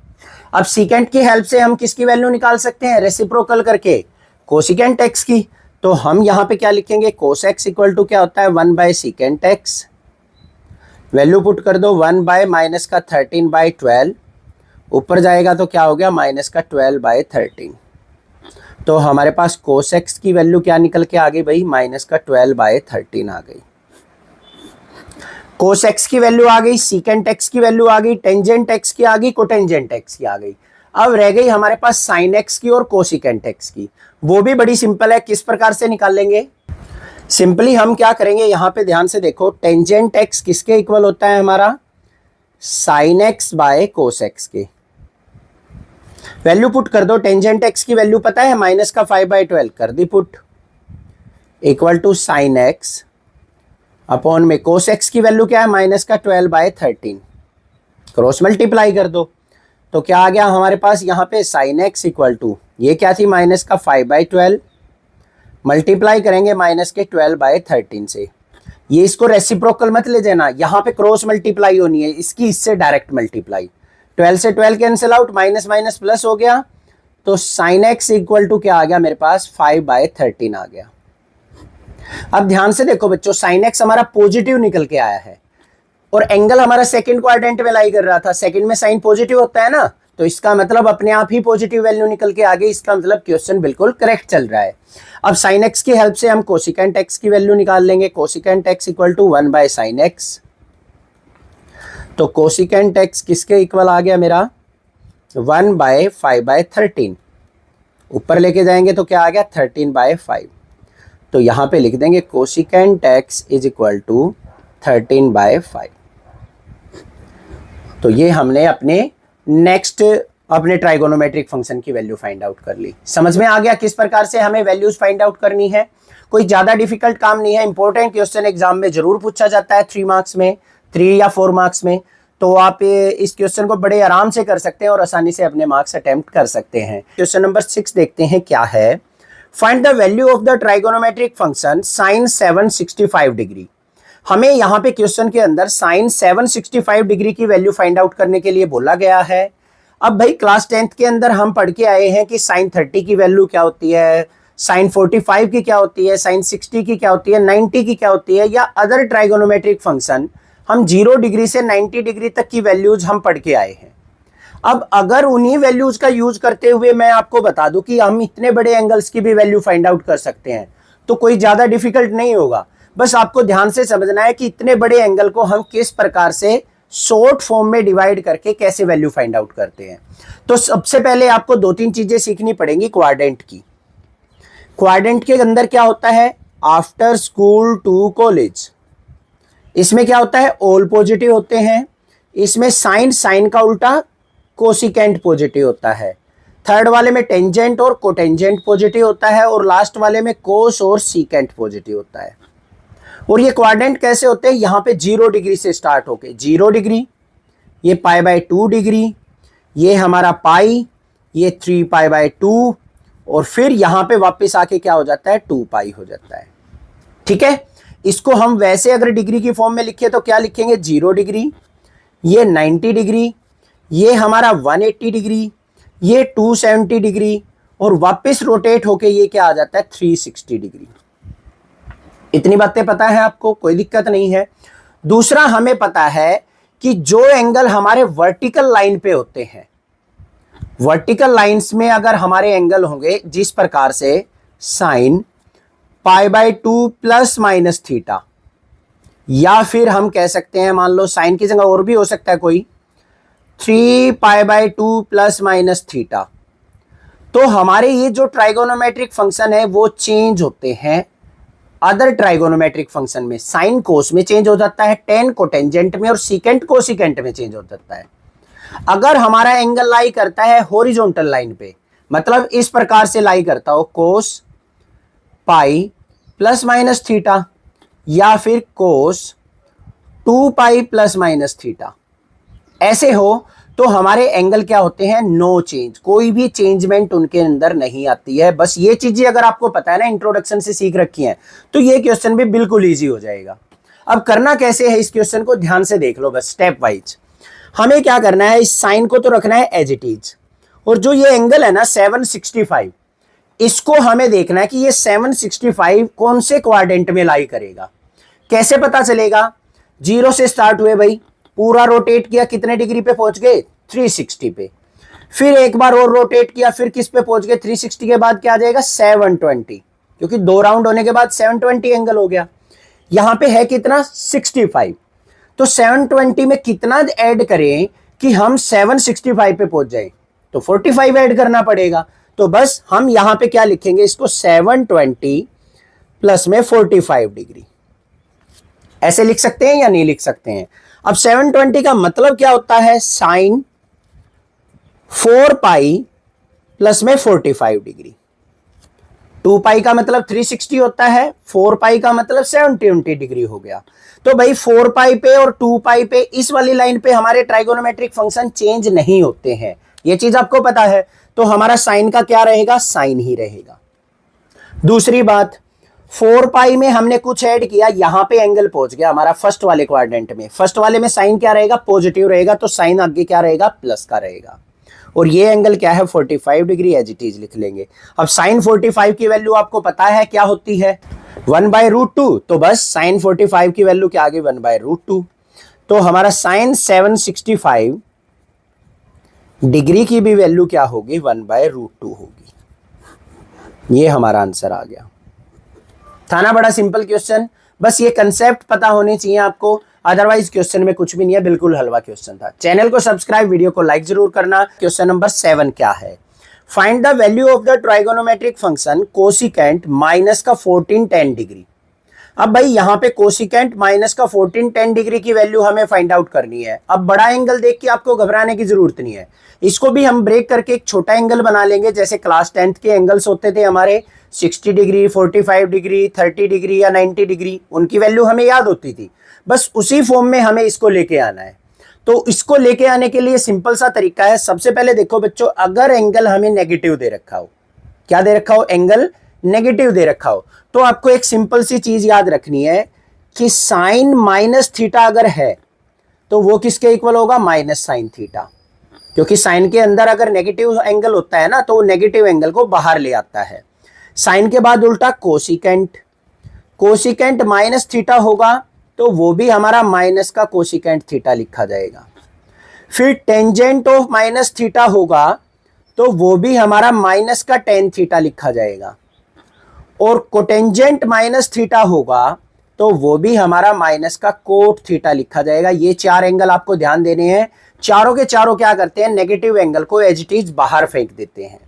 S1: अब सीकेंट की हेल्प से हम किसकी वैल्यू निकाल सकते हैं, रेसिप्रोकल करके कोसिकेंट एक्स की। तो हम यहां पे क्या लिखेंगे कोस एक्स इक्वल टू क्या होता है 1/सीकेंट एक्स, वैल्यू पुट कर दो 1 बाय माइनस का 13/12, ऊपर जाएगा तो क्या हो गया माइनस का 12/13। तो हमारे पास कोस एक्स की वैल्यू क्या निकल के आ गई भाई माइनस का 12/13 आ गई। कोस एक्स की वैल्यू आ गई, सीकेंट एक्स की वैल्यू आ गई, टेंजेंट एक्स की आ गई, कोटेंजेंट एक्स की आ गई। अब रह गई हमारे पास साइन एक्स की और कोसिकेंट एक्स की। वो भी बड़ी सिंपल है, किस प्रकार से निकाल लेंगे, सिंपली हम क्या करेंगे यहां पे ध्यान से देखो, टेंजेंट एक्स किसके इक्वल होता है हमारा sign x by cos x के। वैल्यू पुट कर दो, टेंजेंट एक्स की वैल्यू पता है माइनस का 5/12 कर दी put, equal to sine x upon में कोस एक्स की वैल्यू क्या है माइनस का 12/13, क्रॉस मल्टीप्लाई कर दो तो क्या आ गया हमारे पास यहाँ पे साइन एक्स इक्वल टू, ये क्या थी माइनस का 5/12 मल्टीप्लाई करेंगे माइनस के 12/13 से। ये इसको रेसिप्रोकल मत ले देना, यहाँ पे क्रॉस मल्टीप्लाई होनी है, इसकी इससे डायरेक्ट मल्टीप्लाई, 12 से 12 cancel out, minus minus plus हो गया, तो साइन एक्स इक्वल टू क्या आ गया मेरे पास 5/13 आ गया। अब ध्यान से देखो बच्चों, साइन एक्स हमारा पॉजिटिव निकल के आया है और एंगल हमारा सेकंड क्वाड्रेंट में लाई कर रहा था, सेकंड में साइन पॉजिटिव होता है ना, तो इसका मतलब अपने आप ही पॉजिटिव वैल्यू निकल के आ गई, इसका मतलब क्वेश्चन बिल्कुल करेक्ट चल रहा है। अब साइन एक्स की हेल्प से हम कोसिकेंट एक्स की वैल्यू निकाल लेंगे, cosecant x equal to sine x. तो कोसिकेंट एक्स किसके इक्वल आ गया मेरा 1/5/13, ऊपर लेके जाएंगे तो क्या आ गया 13/5, तो यहां पे लिख देंगे cosecant x is equal to 13/5। तो ये हमने अपने नेक्स्ट अपने ट्राइगोनोमेट्रिक फंक्शन की वैल्यू फाइंड आउट कर ली। समझ में आ गया किस प्रकार से हमें वैल्यूज फाइंड आउट करनी है, कोई ज्यादा डिफिकल्ट काम नहीं है, इंपॉर्टेंट क्वेश्चन एग्जाम में जरूर पूछा जाता है 3 मार्क्स में, 3 या 4 मार्क्स में, तो आप इस क्वेश्चन को बड़े आराम से कर सकते हैं और आसानी से अपने मार्क्स अटेम्प्ट कर सकते हैं। क्वेश्चन नंबर 6 देखते हैं क्या है, find the value of the trigonometric function sign 765 degree. हमें यहाँ पे क्वेश्चन के अंदर साइन 765 डिग्री की वैल्यू फाइंड आउट करने के लिए बोला गया है। अब भाई क्लास 10th के अंदर हम पढ़ के आए हैं कि साइन 30 की वैल्यू क्या होती है, साइन 45 की क्या होती है, साइन 60 की क्या होती है, 90 की क्या होती है, या अदर ट्राइगोनोमेट्रिक फंक्शन हम 0 डिग्री से 90 डिग्री तक की वैल्यूज हम पढ़ के आए हैं। अब अगर उन्हीं वैल्यूज का यूज करते हुए मैं आपको बता दूं कि हम इतने बड़े एंगल्स की भी वैल्यू फाइंड आउट कर सकते हैं, तो कोई ज्यादा डिफिकल्ट नहीं होगा। बस आपको ध्यान से समझना है कि इतने बड़े एंगल को हम किस प्रकार से शॉर्ट फॉर्म में डिवाइड करके कैसे वैल्यू फाइंड आउट करते हैं। तो सबसे पहले आपको 2-3 चीजें सीखनी पड़ेंगी क्वाड्रेंट की। क्वाड्रेंट के अंदर क्या होता है, आफ्टर स्कूल टू कॉलेज, इसमें क्या होता है ऑल पॉजिटिव होते हैं, इसमें साइन का उल्टा कोसिकेंट पॉजिटिव होता है, थर्ड वाले में टेंजेंट और कोटेंजेंट पॉजिटिव होता है, और लास्ट वाले में कोस और सीकेंट पॉजिटिव होता है। और ये क्वाड्रेंट कैसे होते हैं, यहाँ पे 0 डिग्री से स्टार्ट होके 0 डिग्री, ये π/2 डिग्री, ये हमारा पाई, ये 3π/2 और फिर यहां पे वापस आके क्या हो जाता है 2π हो जाता है। ठीक है, इसको हम वैसे अगर डिग्री की फॉर्म में लिखे तो क्या लिखेंगे 0 डिग्री, ये 90 डिग्री, ये हमारा 180 डिग्री, ये 270 डिग्री और वापस रोटेट होके ये क्या आ जाता है 360 डिग्री। इतनी बातें पता है आपको, कोई दिक्कत नहीं है। दूसरा हमें पता है कि जो एंगल हमारे वर्टिकल लाइन पे होते हैं, वर्टिकल लाइंस में अगर हमारे एंगल होंगे जिस प्रकार से साइन π/2 प्लस माइनस थीटा, या फिर हम कह सकते हैं मान लो साइन की जगह और भी हो सकता है कोई 3π/2 प्लस माइनस थीटा, तो हमारे ये जो ट्राइगोनोमेट्रिक फंक्शन है वो चेंज होते हैं अदर ट्राइगोनोमेट्रिक फंक्शन में। साइन कोस में चेंज हो जाता है, टेन कोटेंजेंट में और सीकेंट कोसिकेंट में चेंज हो जाता है। अगर हमारा एंगल लाई करता है हॉरिजॉन्टल लाइन पे, मतलब इस प्रकार से लाई करता हो कोस पाई प्लस माइनस थीटा या फिर कोस 2π प्लस माइनस थीटा, ऐसे हो तो हमारे एंगल क्या होते हैं नो चेंज, कोई भी चेंजमेंट उनके अंदर नहीं आती है। बस ये चीजें अगर आपको पता है ना, इंट्रोडक्शन से सीख रखी हैं, तो ये क्वेश्चन भी बिल्कुल इजी हो जाएगा। अब करना कैसे है, इस क्वेश्चन को ध्यान से देख लो बस स्टेप वाइज। हमें क्या करना है, इस साइन को तो रखना है एज इट इज, और जो ये एंगल है ना 765, इसको हमें देखना है कि ये 765 कौन से क्वाड्रेंट में लाई करेगा। कैसे पता चलेगा, 0 से स्टार्ट हुए भाई, पूरा रोटेट किया, कितने डिग्री पे पहुंच गए 360 पे, फिर एक बार और रोटेट किया, फिर किस पे पहुंच गए 360 के बाद क्या आ जाएगा 720, क्योंकि 2 राउंड होने के बाद 720 एंगल हो गया। यहां पे है कितना 65, तो 720 में कितना ऐड करें कि हम 765 पे पहुंच जाए, तो 45 ऐड करना पड़ेगा। तो बस हम यहां पे क्या लिखेंगे, इसको 720 प्लस में 45 डिग्री, ऐसे लिख सकते हैं या नहीं लिख सकते हैं। अब 720 का मतलब क्या होता है, साइन 4π प्लस में 45 डिग्री। 2π का मतलब 360 होता है, 4π का मतलब 720 डिग्री हो गया। तो भाई 4π पे और 2π पे इस वाली लाइन पे हमारे ट्राइगोनोमेट्रिक फंक्शन चेंज नहीं होते हैं, ये चीज आपको पता है। तो हमारा साइन का क्या रहेगा, साइन ही रहेगा। दूसरी बात, 4π में हमने कुछ ऐड किया, यहां पे एंगल पहुंच गया हमारा फर्स्ट वाले क्वाड्रेंट में, फर्स्ट वाले में साइन क्या रहेगा पॉजिटिव रहेगा, तो साइन आगे क्या रहेगा प्लस का रहेगा, और ये एंगल क्या है 45 डिग्री, एज इट इज लिख लेंगे। अब साइन 45 की वैल्यू आपको पता है क्या होती है 1/√2, तो बस साइन 45 की वैल्यू क्या आ गई 1/√2, तो हमारा साइन 765 डिग्री की भी वैल्यू क्या होगी 1/√2 होगी। ये हमारा आंसर आ गया। था ना बड़ा सिंपल क्वेश्चन, बस ये कंसेप्ट पता होनी चाहिए आपको, अदरवाइज क्वेश्चन में कुछ भी नहीं है, बिल्कुल हलवा क्वेश्चन था। चैनल को सब्सक्राइब, वीडियो को लाइक जरूर करना। क्वेश्चन नंबर 7 क्या है, find the value of the trigonometric function cosecant minus का 1410 डिग्री। अब भाई यहाँ पे कोसिकेंट माइनस का 1410 डिग्री की वैल्यू हमें फाइंड आउट करनी है। अब बड़ा एंगल देख के आपको घबराने की जरूरत नहीं है, इसको भी हम ब्रेक करके एक छोटा एंगल बना लेंगे, जैसे क्लास 10th के एंगल्स होते थे हमारे 60 डिग्री, 45 डिग्री, 30 डिग्री या 90 डिग्री, उनकी वैल्यू हमें याद होती थी। बस उसी फॉर्म में हमें इसको लेके आना है। तो इसको लेके आने के लिए सिंपल सा तरीका है। सबसे पहले देखो बच्चों, अगर एंगल हमें नेगेटिव दे रखा हो, क्या दे रखा हो, एंगल नेगेटिव दे रखा हो, तो आपको एक सिंपल सी चीज याद रखनी है कि साइन माइनस थीटा अगर है तो वो किसके इक्वल होगा, माइनस साइन थीटा, क्योंकि साइन के अंदर अगर नेगेटिव एंगल होता है ना तो वो नेगेटिव एंगल को बाहर ले आता है। साइन के बाद उल्टा कोसिकेंट, कोसिकेंट माइनस थीटा होगा तो वो भी हमारा माइनस का कोसिकेंट थीटा लिखा जाएगा। फिर टेंजेंट ऑफ माइनस थीटा होगा तो वो भी हमारा माइनस का टेन थीटा लिखा जाएगा, और कोटेंजेंट माइनस थीटा होगा तो वो भी हमारा माइनस का कोट थीटा लिखा जाएगा। ये चार एंगल आपको ध्यान देने हैं, चारों के चारों क्या करते हैं, नेगेटिव एंगल को एज इट इज बाहर फेंक देते हैं।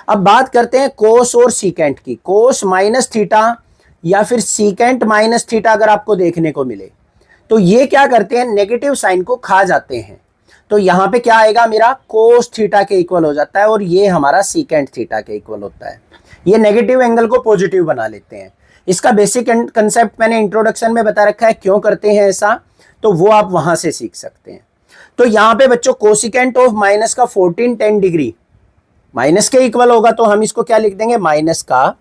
S1: अब बात करते हैं कोस और सीकेंट की। कोस माइनस थीटा या फिर सीकेंट माइनस थीटा अगर आपको देखने को मिले तो ये क्या करते हैं, नेगेटिव साइन को खा जाते हैं। तो यहां पे क्या आएगा, मेरा कोस थीटा के इक्वल हो जाता है और ये हमारा सीकेंट थीटा के इक्वल होता है। ये नेगेटिव एंगल को पॉजिटिव बना लेते हैं। इसका बेसिक कंसेप्ट मैंने इंट्रोडक्शन में बता रखा है, क्यों करते हैं ऐसा, तो वो आप वहां से सीख सकते हैं। तो यहां पे बच्चों कोसिकेंट ऑफ माइनस का 1410 डिग्री माइनस के इक्वल होगा तो हम इसको क्या लिख देंगे, माइनस का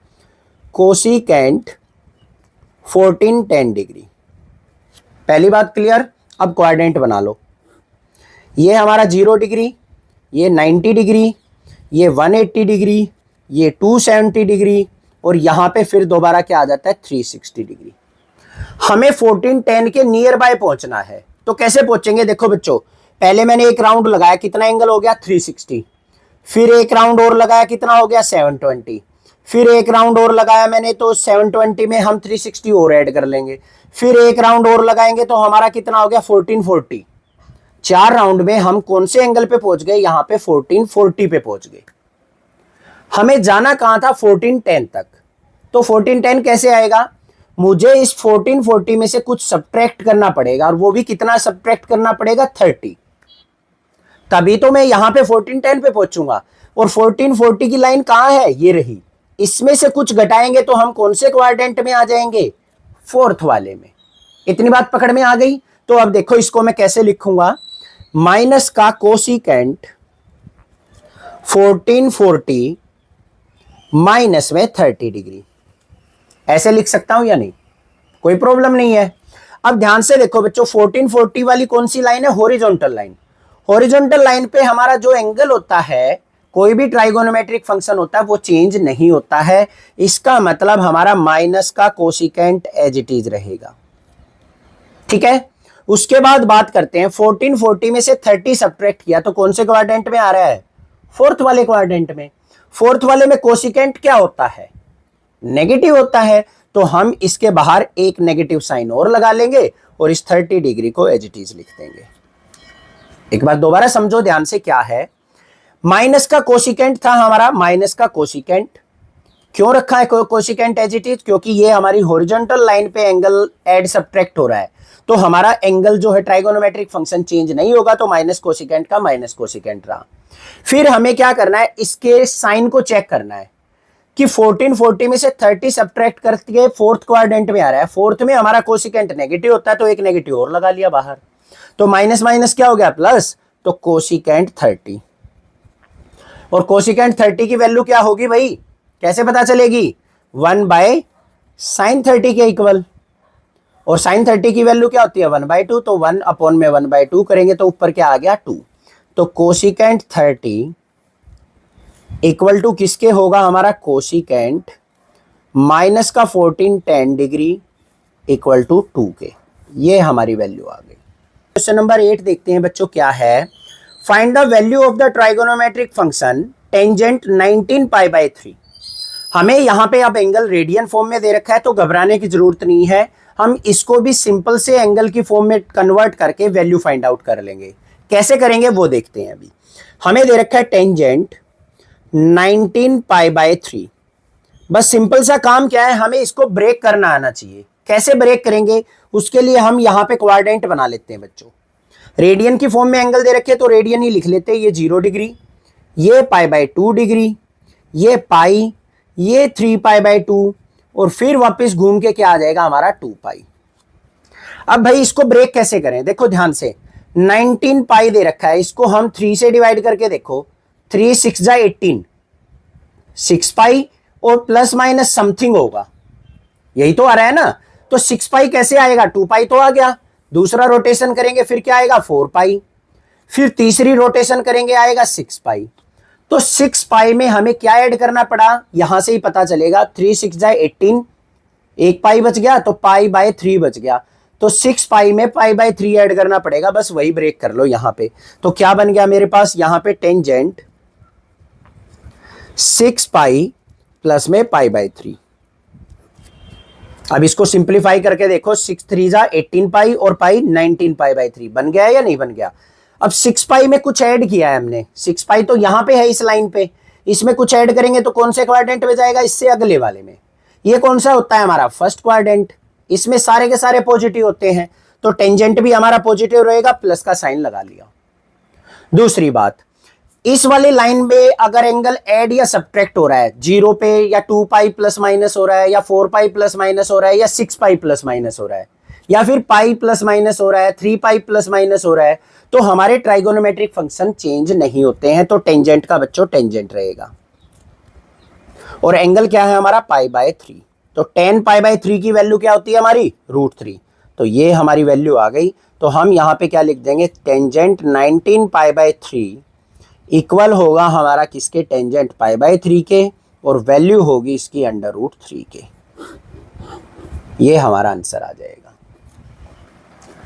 S1: कोसिकेंट 14 10 डिग्री। पहली बात क्लियर। अब क्वाड्रेंट बना लो। ये हमारा 0 डिग्री, ये 90 डिग्री, ये 180 डिग्री, ये 270 डिग्री, और यहां पे फिर दोबारा क्या आ जाता है 360 डिग्री। हमें 14 10 के नियर बाय पहुंचना है। तो कैसे पहुंचेंगे, देखो बच्चों, पहले मैंने एक राउंड लगाया, कितना एंगल हो गया 360, फिर एक राउंड और लगाया, कितना हो गया 720, फिर एक राउंड और लगाया मैंने तो 720 में हम 360 और ऐड कर लेंगे, फिर एक राउंड और लगाएंगे तो हमारा कितना हो गया 1440। 4 राउंड में हम कौन से एंगल पे पहुंच गए, यहां पे 1440 पे पहुंच गए। हमें जाना कहां था 1410 तक। तो 1410 कैसे आएगा, मुझे इस 1440 में से कुछ सब्ट्रैक्ट करना पड़ेगा, और वो भी कितना सब्ट्रैक्ट करना पड़ेगा 30, तभी तो मैं यहां पे 1410 पे पहुंचूंगा। और 1440 की लाइन कहां है, ये रही। इसमें से कुछ घटाएंगे तो हम कौन से क्वाड्रेंट में आ जाएंगे, फोर्थ वाले में। इतनी बात पकड़ में आ गई। तो अब देखो इसको मैं कैसे लिखूंगा, माइनस का कोसिकेंट 1440 माइनस में 30 डिग्री, ऐसे लिख सकता हूं या नहीं, कोई प्रॉब्लम नहीं है। अब ध्यान से देखो बच्चों, 1440 वाली कौन सी लाइन है, हॉरिजॉन्टल लाइन। हॉरिजॉन्टल लाइन पे हमारा जो एंगल होता है, कोई भी ट्राइगोनोमेट्रिक फंक्शन होता है, वो चेंज नहीं होता है। इसका मतलब हमारा माइनस का कोसिकेंट एज इट इज रहेगा। ठीक है, उसके बाद बात करते हैं 1440 में से 30 सब्ट्रैक्ट किया तो कौन से क्वाड्रेंट में आ रहा है, फोर्थ वाले क्वाड्रेंट में। फोर्थ वाले में कोसिकेंट क्या होता है, नेगेटिव होता है। तो हम इसके बाहर एक नेगेटिव साइन और लगा लेंगे और इस 30 डिग्री को एज इट इज लिख देंगे। एक बार दोबारा समझो ध्यान से, क्या है, माइनस का कोसिकेंट था हमारा, माइनस का कोसिकेंट क्यों रखा है कोसिकेंट एज इट इज, क्योंकि ये हमारी हॉरिजॉन्टल लाइन पे एंगल ऐड सब्ट्रैक्ट हो रहा है, तो हमारा एंगल जो है ट्राइगोनोमेट्रिक फंक्शन चेंज नहीं होगा, तो माइनस कोसिकेंट का माइनस कोसिकेंट रहा। फिर हमें क्या करना है, इसके साइन को चेक करना है कि 1440 में से 30 सब्ट्रैक्ट करके फोर्थ क्वाड्रेंट में आ रहा है। फोर्थ में हमारा कोसिकेंट नेगेटिव होता है, तो एक नेगेटिव और लगा लिया बाहर, तो माइनस माइनस क्या हो गया प्लस, तो कोसिकेंट 30। और कोसिकेंट 30 की वैल्यू क्या होगी भाई, कैसे पता चलेगी, 1/sin 30 के इक्वल। और sin 30 की वैल्यू क्या होती है 1/2, तो 1 में 1/2 करेंगे तो ऊपर क्या आ गया 2। तो कोसिकेंट 30 इक्वल टू किसके होगा, हमारा कोसिकेंट माइनस का 14 10 डिग्री इक्वल टू 2 के। ये हमारी वैल्यू आ गई। क्वेश्चन नंबर 8 देखते हैं बच्चों, क्या है, find the value of the trigonometric function tangent 19π/3। हमें यहां पे अब एंगल रेडियन फॉर्म में दे रखा है, तो घबराने की जरूरत नहीं है, हम इसको भी सिंपल से एंगल की फॉर्म में कन्वर्ट करके वैल्यू फाइंड आउट कर लेंगे। कैसे करेंगे वो देखते हैं। अभी हमें दे रखा है टेंजेंट 19π/3। बस सिंपल सा काम क्या है, हमें इसको ब्रेक करना आना चाहिए। कैसे ब्रेक करेंगे, उसके लिए हम यहां पे क्वाड्रेंट बना लेते हैं बच्चों। रेडियन की फॉर्म में एंगल दे रखे तो रेडियन ही लिख लेते हैं, ये 0 डिग्री, ये π/2 डिग्री, ये पाई, ये 3π/2, और फिर वापस घूम के क्या आ जाएगा हमारा 2π। अब भाई इसको ब्रेक कैसे करें, देखो ध्यान से, 19π दे रखा है, इसको हम 3 से डिवाइड करके देखो, 3 6 जा 18, 6π और प्लस माइनस समथिंग होगा, यही तो आ रहा है ना। तो 6π कैसे आएगा, 2π तो आ गया, दूसरा रोटेशन करेंगे फिर क्या आएगा 4π, फिर तीसरी रोटेशन करेंगे आएगा 6π। तो 6π में हमें क्या ऐड करना पड़ा, यहां से ही पता चलेगा, 3 6 जा 18, एक पाई बच गया तो π/3 बच गया, तो 6π में π/3 ऐड करना पड़ेगा। बस वही ब्रेक कर लो यहां पे। तो क्या बन गया मेरे पास, यहां पे टेंजेंट 6π प्लस में π/3। अब इसको सिंप्लीफाई करके देखो, 6 3 जा 18π और पाई 19π/3 बन गया या नहीं बन गया। अब 6π में कुछ ऐड किया है हमने, 6π तो यहां पे है इस लाइन पे, इसमें कुछ ऐड करेंगे तो कौन से क्वाड्रेंट में जाएगा, इससे अगले वाले में। ये कौन सा होता है हमारा फर्स्ट क्वाड्रेंट, इसमें सारे के सारे पॉजिटिव होते हैं, तो टेंजेंट भी हमारा पॉजिटिव रहेगा, प्लस का साइन लगा लिया। दूसरी बात, इस वाली लाइन में अगर एंगल ऐड या सब्ट्रैक्ट हो रहा है 0 पे, या 2π प्लस माइनस हो रहा है, या 4π प्लस माइनस हो रहा है, या 6π प्लस माइनस हो रहा है, या फिर पाई प्लस माइनस हो रहा है, 3π प्लस माइनस हो रहा है, तो हमारे ट्राइगोनोमेट्रिक फंक्शन चेंज नहीं होते हैं, तो टेंजेंट का बच्चों टेंजेंट रहेगा। और एंगल क्या है हमारा π/3, तो tan π/3 की वैल्यू क्या होती है हमारी √3, तो ये हमारी वैल्यू आ गई। तो हम यहाँ पे क्या लिख देंगे, टेंजेंट 19 π/3 इक्वल होगा हमारा किसके, टेंजेंट π/3 के, और वैल्यू होगी इसकी √3 के। ये हमारा आंसर आ जाएगा।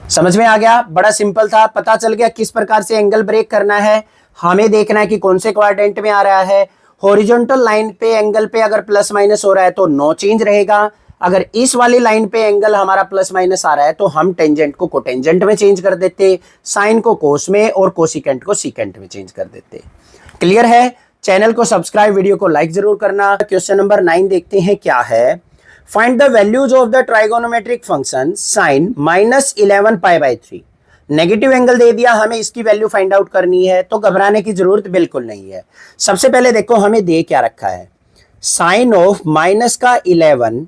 S1: समझ में आ गया, बड़ा सिंपल था, पता चल गया किस प्रकार से एंगल ब्रेक करना है। हमें देखना है कि कौन से क्वाड्रेंट में आ रहा है। हॉरिजॉन्टल लाइन पे एंगल पे अगर प्लस माइनस हो रहा है तो नो चेंज रहेगा। अगर इस वाली लाइन पे एंगल हमारा प्लस माइनस आ रहा है तो हम टेंजेंट को कोटेंजेंट में चेंज कर देते, साइन को कोस में और कोसिकेंट को सीकेंट में चेंज कर देते। क्लियर है? चैनल को सब्सक्राइब, वीडियो को लाइक जरूर करना। क्वेश्चन नंबर 9 देखते हैं क्या है। Find the values of the trigonometric function sine -11 π/3। Negative angle दे दिया, हमें इसकी वैल्यू फाइंड आउट करनी है, तो घबराने की जरूरत बिल्कुल नहीं है। सबसे पहले देखो हमें दे क्या रखा है, साइन ऑफ -11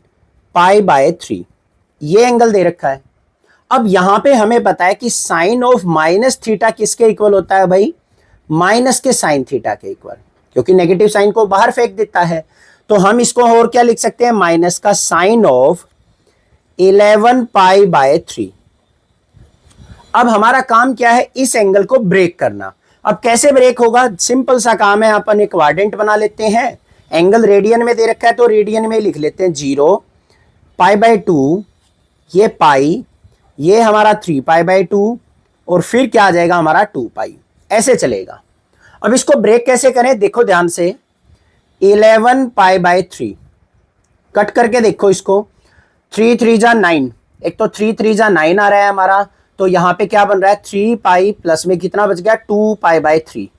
S1: π/3, ये एंगल दे रखा है। अब यहां पे हमें पता है कि साइन ऑफ -θ किसके इक्वल होता है भाई, माइनस के साइन थीटा के इक्वल, क्योंकि नेगेटिव साइन को बाहर फेंक देता है। तो हम इसको और क्या लिख सकते हैं, माइनस का साइन ऑफ 11 π/3। अब हमारा काम क्या है, इस एंगल को ब्रेक करना। अब कैसे ब्रेक होगा, सिंपल सा काम है, अपन एक क्वाड्रेंट बना लेते हैं। एंगल रेडियन में दे रखा है तो रेडियन में लिख लेते हैं 0 π/2, ये पाई, ये हमारा 3 π/2, और फिर क्या आ जाएगा हमारा 2 पाई, ऐसे चलेगा। अब इसको ब्रेक कैसे करें, देखो ध्यान से, 11 π/3 कट करके देखो इसको, 3 3 जा 9, एक तो 3 3 जा 9 आ रहा है हमारा, तो यहां पे क्या बन रहा है, 3 पाई प्लस में कितना बच गया, 2 π/3,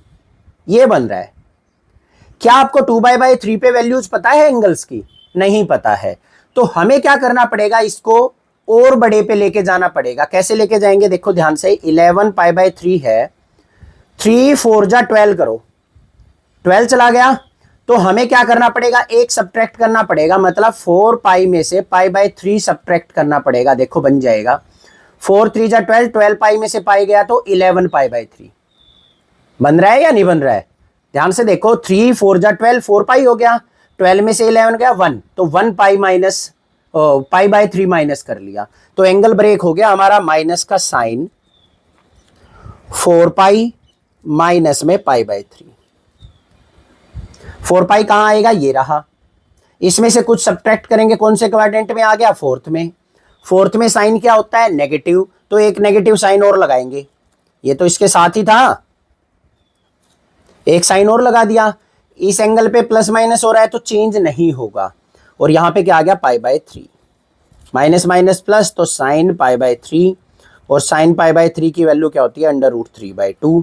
S1: ये बन रहा है। क्या आपको 2 π/3 पे वैल्यूज पता है एंगल्स की? नहीं पता है, तो हमें क्या करना पड़ेगा, इसको और बड़े पे लेके जाना पड़ेगा। कैसे लेके जाएंगे, देखो ध्यान से, 11 π/3 है, 3 4 जा 12 करो, 12 चला गया, तो हमें क्या करना पड़ेगा, एक सब्ट्रैक्ट करना पड़ेगा, मतलब 4 पाई में से π/3 सब्ट्रैक्ट करना पड़ेगा। देखो बन जाएगा 4 3 जा 12, 12 पाई में से पाई गया तो 11 π/3 बन रहा है या नहीं बन रहा है? ध्यान से देखो, 3 4 जा 12, 4 पाई हो गया, 12 में से 11 गया 1, तो 1 पाई माइनस π/3 माइनस कर लिया, तो एंगल ब्रेक हो गया हमारा। माइनस का साइन 4 पाई माइनस में π/3, 4 पाई कहां आएगा, ये रहा, इसमें से कुछ सब्ट्रैक्ट करेंगे, कौन से क्वाड्रेंट में आ गया, फोर्थ में। फोर्थ में साइन क्या होता है, नेगेटिव, तो एक नेगेटिव साइन और लगाएंगे, ये तो इसके साथ ही था, एक साइन और लगा दिया। इस एंगल पे प्लस माइनस हो रहा है तो चेंज नहीं होगा, और यहां पे क्या आ गया, π/3, माइनस माइनस प्लस, तो साइन π/3, और साइन π/3 की वैल्यू क्या होती है, √3/2।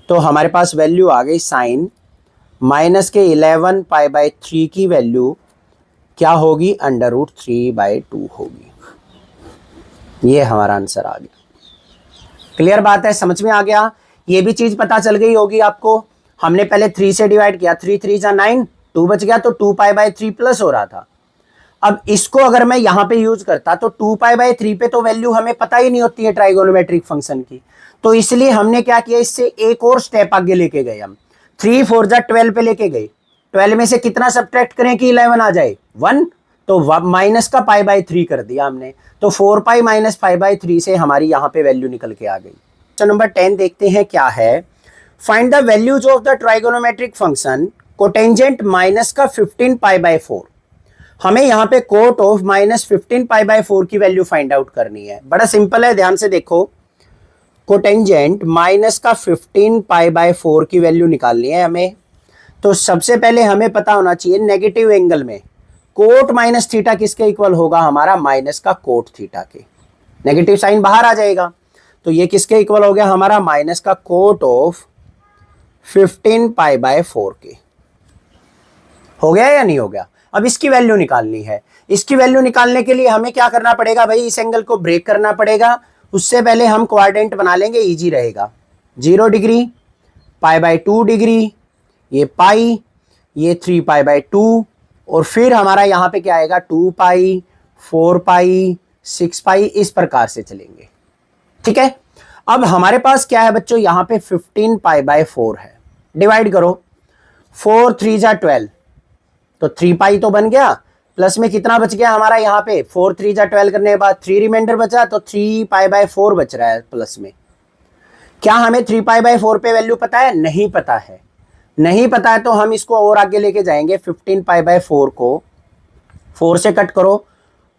S1: तो हमारे पास वैल्यू आ गई, साइन माइनस के 11 π/3 की वैल्यू क्या होगी, √3/2 होगी। ये हमारा आंसर आ गया। क्लियर बात है, समझ में आ गया? ये भी चीज पता चल गई होगी आपको। हमने पहले 3 से डिवाइड किया, 3 3 जा 9, 2 बच गया, तो 2 π/3 प्लस हो रहा था। अब इसको अगर मैं यहां पे यूज करता तो 2 π/3 पे तो वैल्यू हमें पता ही नहीं होती है ट्राइगोनोमेट्रिक फंक्शन की, तो इसलिए हमने क्या किया, इससे एक और स्टेप आगे लेके गए हम, 3 4 जा 12 पे लेके गए। 12 में से कितना सब्ट्रैक्ट करें कि 11 आ जाए, 1, तो माइनस का π/3 कर दिया हमने, तो 4 पाई माइनस π/3 से हमारी यहाँ पे वैल्यू निकल के आ गई। क्वेश्चन नंबर 10 देखते हैं क्या है। Find the values of the trigonometric function cotangent minus का 15 π/4। हमें यहाँ पे कोट ऑफ -15 π/4 की वैल्यू फाइंड आउट करनी है। बड़ा सिंपल है, ध्यान से देखो, कोटेंजेंट माइनस का 15 π/4 की वैल्यू निकालनी है हमें। तो सबसे पहले हमें पता होना चाहिए, नेगेटिव एंगल में कोट माइनस थीटा किसके इक्वल होगा, हमारा माइनस का कोट थीटा के। नेगेटिव साइन बाहर आ जाएगा, तो ये किसके इक्वल हो गया, हमारा माइनस का कोट ऑफ 15 π/4 के। हो गया या नहीं हो गया? अब इसकी वैल्यू निकालनी है। इसकी वैल्यू निकालने के लिए हमें क्या करना पड़ेगा भाई, इस एंगल को ब्रेक करना पड़ेगा। उससे पहले हम क्वाड्रेंट बना लेंगे, इजी रहेगा। 0 डिग्री, π/2 डिग्री, ये पाई, ये 3 π/2, और फिर हमारा यहाँ पे क्या आएगा, 2 पाई, 4 पाई, 6 पाई, इस प्रकार से चलेंगे। ठीक है, अब हमारे पास क्या है बच्चों, यहां पे 15 पाई बाय 4 है, डिवाइड करो, 4 3 जा 12, तो 3 पाई तो बन गया, प्लस में कितना बच गया हमारा यहाँ पे, 4 3 जा 12 करने के बाद 3 रिमाइंडर बचा, तो 3 पाई बाय 4 बच रहा है प्लस में। क्या हमें 3 पाई बाय 4 पे वैल्यू पता है? नहीं पता है। नहीं पता है तो हम इसको और आगे लेके जाएंगे, 15 पाई बाय 4 को 4 से कट करो,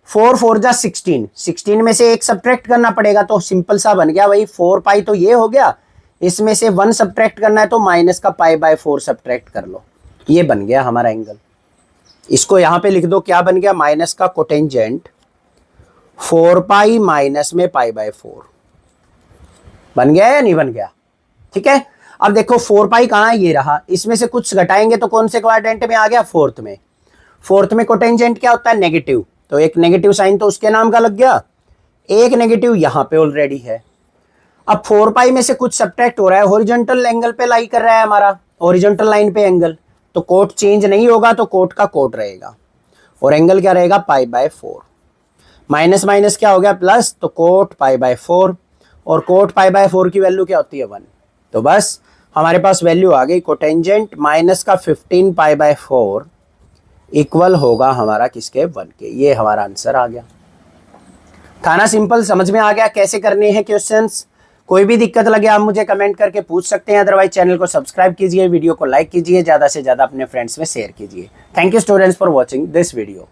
S1: 4 4 जा 16, 16 में से एक सब्ट्रैक्ट करना पड़ेगा, तो सिंपल सा बन गया वही 4 पाई, तो ये हो गया, इसमें से 1 सब्ट्रैक्ट करना है तो माइनस का पाई बाय 4 सब्ट्रैक्ट कर लो, ये बन गया हमारा एंगल। इसको यहां पे लिख दो, क्या बन गया, माइनस का कोटेंजेंट 4 पाई माइनस में पाई बाय 4, बन गया या नहीं बन गया? ठीक है। अब देखो 4 पाई कहां है, ये रहा, इसमें से कुछ घटाएंगे तो कौन से क्वाड्रेंट में आ गया, फोर्थ में। फोर्थ में कोटेंजेंट क्या होता है, नेगेटिव, तो एक नेगेटिव साइन तो उसके नाम का लग गया, एक नेगेटिव यहां पे ऑलरेडी है। अब 4 पाई में से कुछ सब्ट्रैक्ट हो रहा है, हॉरिजॉन्टल एंगल पे लाई कर रहा है हमारा, हॉरिजॉन्टल लाइन पे एंगल, तो कोट चेंज नहीं होगा, तो कोट का कोट रहेगा, और एंगल क्या रहेगा, पाई बाय 4। माइनस माइनस क्या हो गया, प्लस, तो कोट पाई बाय 4, और कोट पाई बाय 4 की वैल्यू क्या होती है, 1। तो बस हमारे पास वैल्यू आ गई, कोटेंजेंट माइनस का 15 पाई बाय 4 इक्वल होगा हमारा किसके, 1 के। ये हमारा आंसर आ गया। था ना सिंपल, समझ में आ गया कैसे करने हैं क्वेश्चंस। कोई भी दिक्कत लगे आप मुझे कमेंट करके पूछ सकते हैं, अदरवाइज चैनल को सब्सक्राइब कीजिए, वीडियो को लाइक कीजिए, ज़्यादा से ज़्यादा अपने फ्रेंड्स में शेयर कीजिए। Thank you students for watching this video.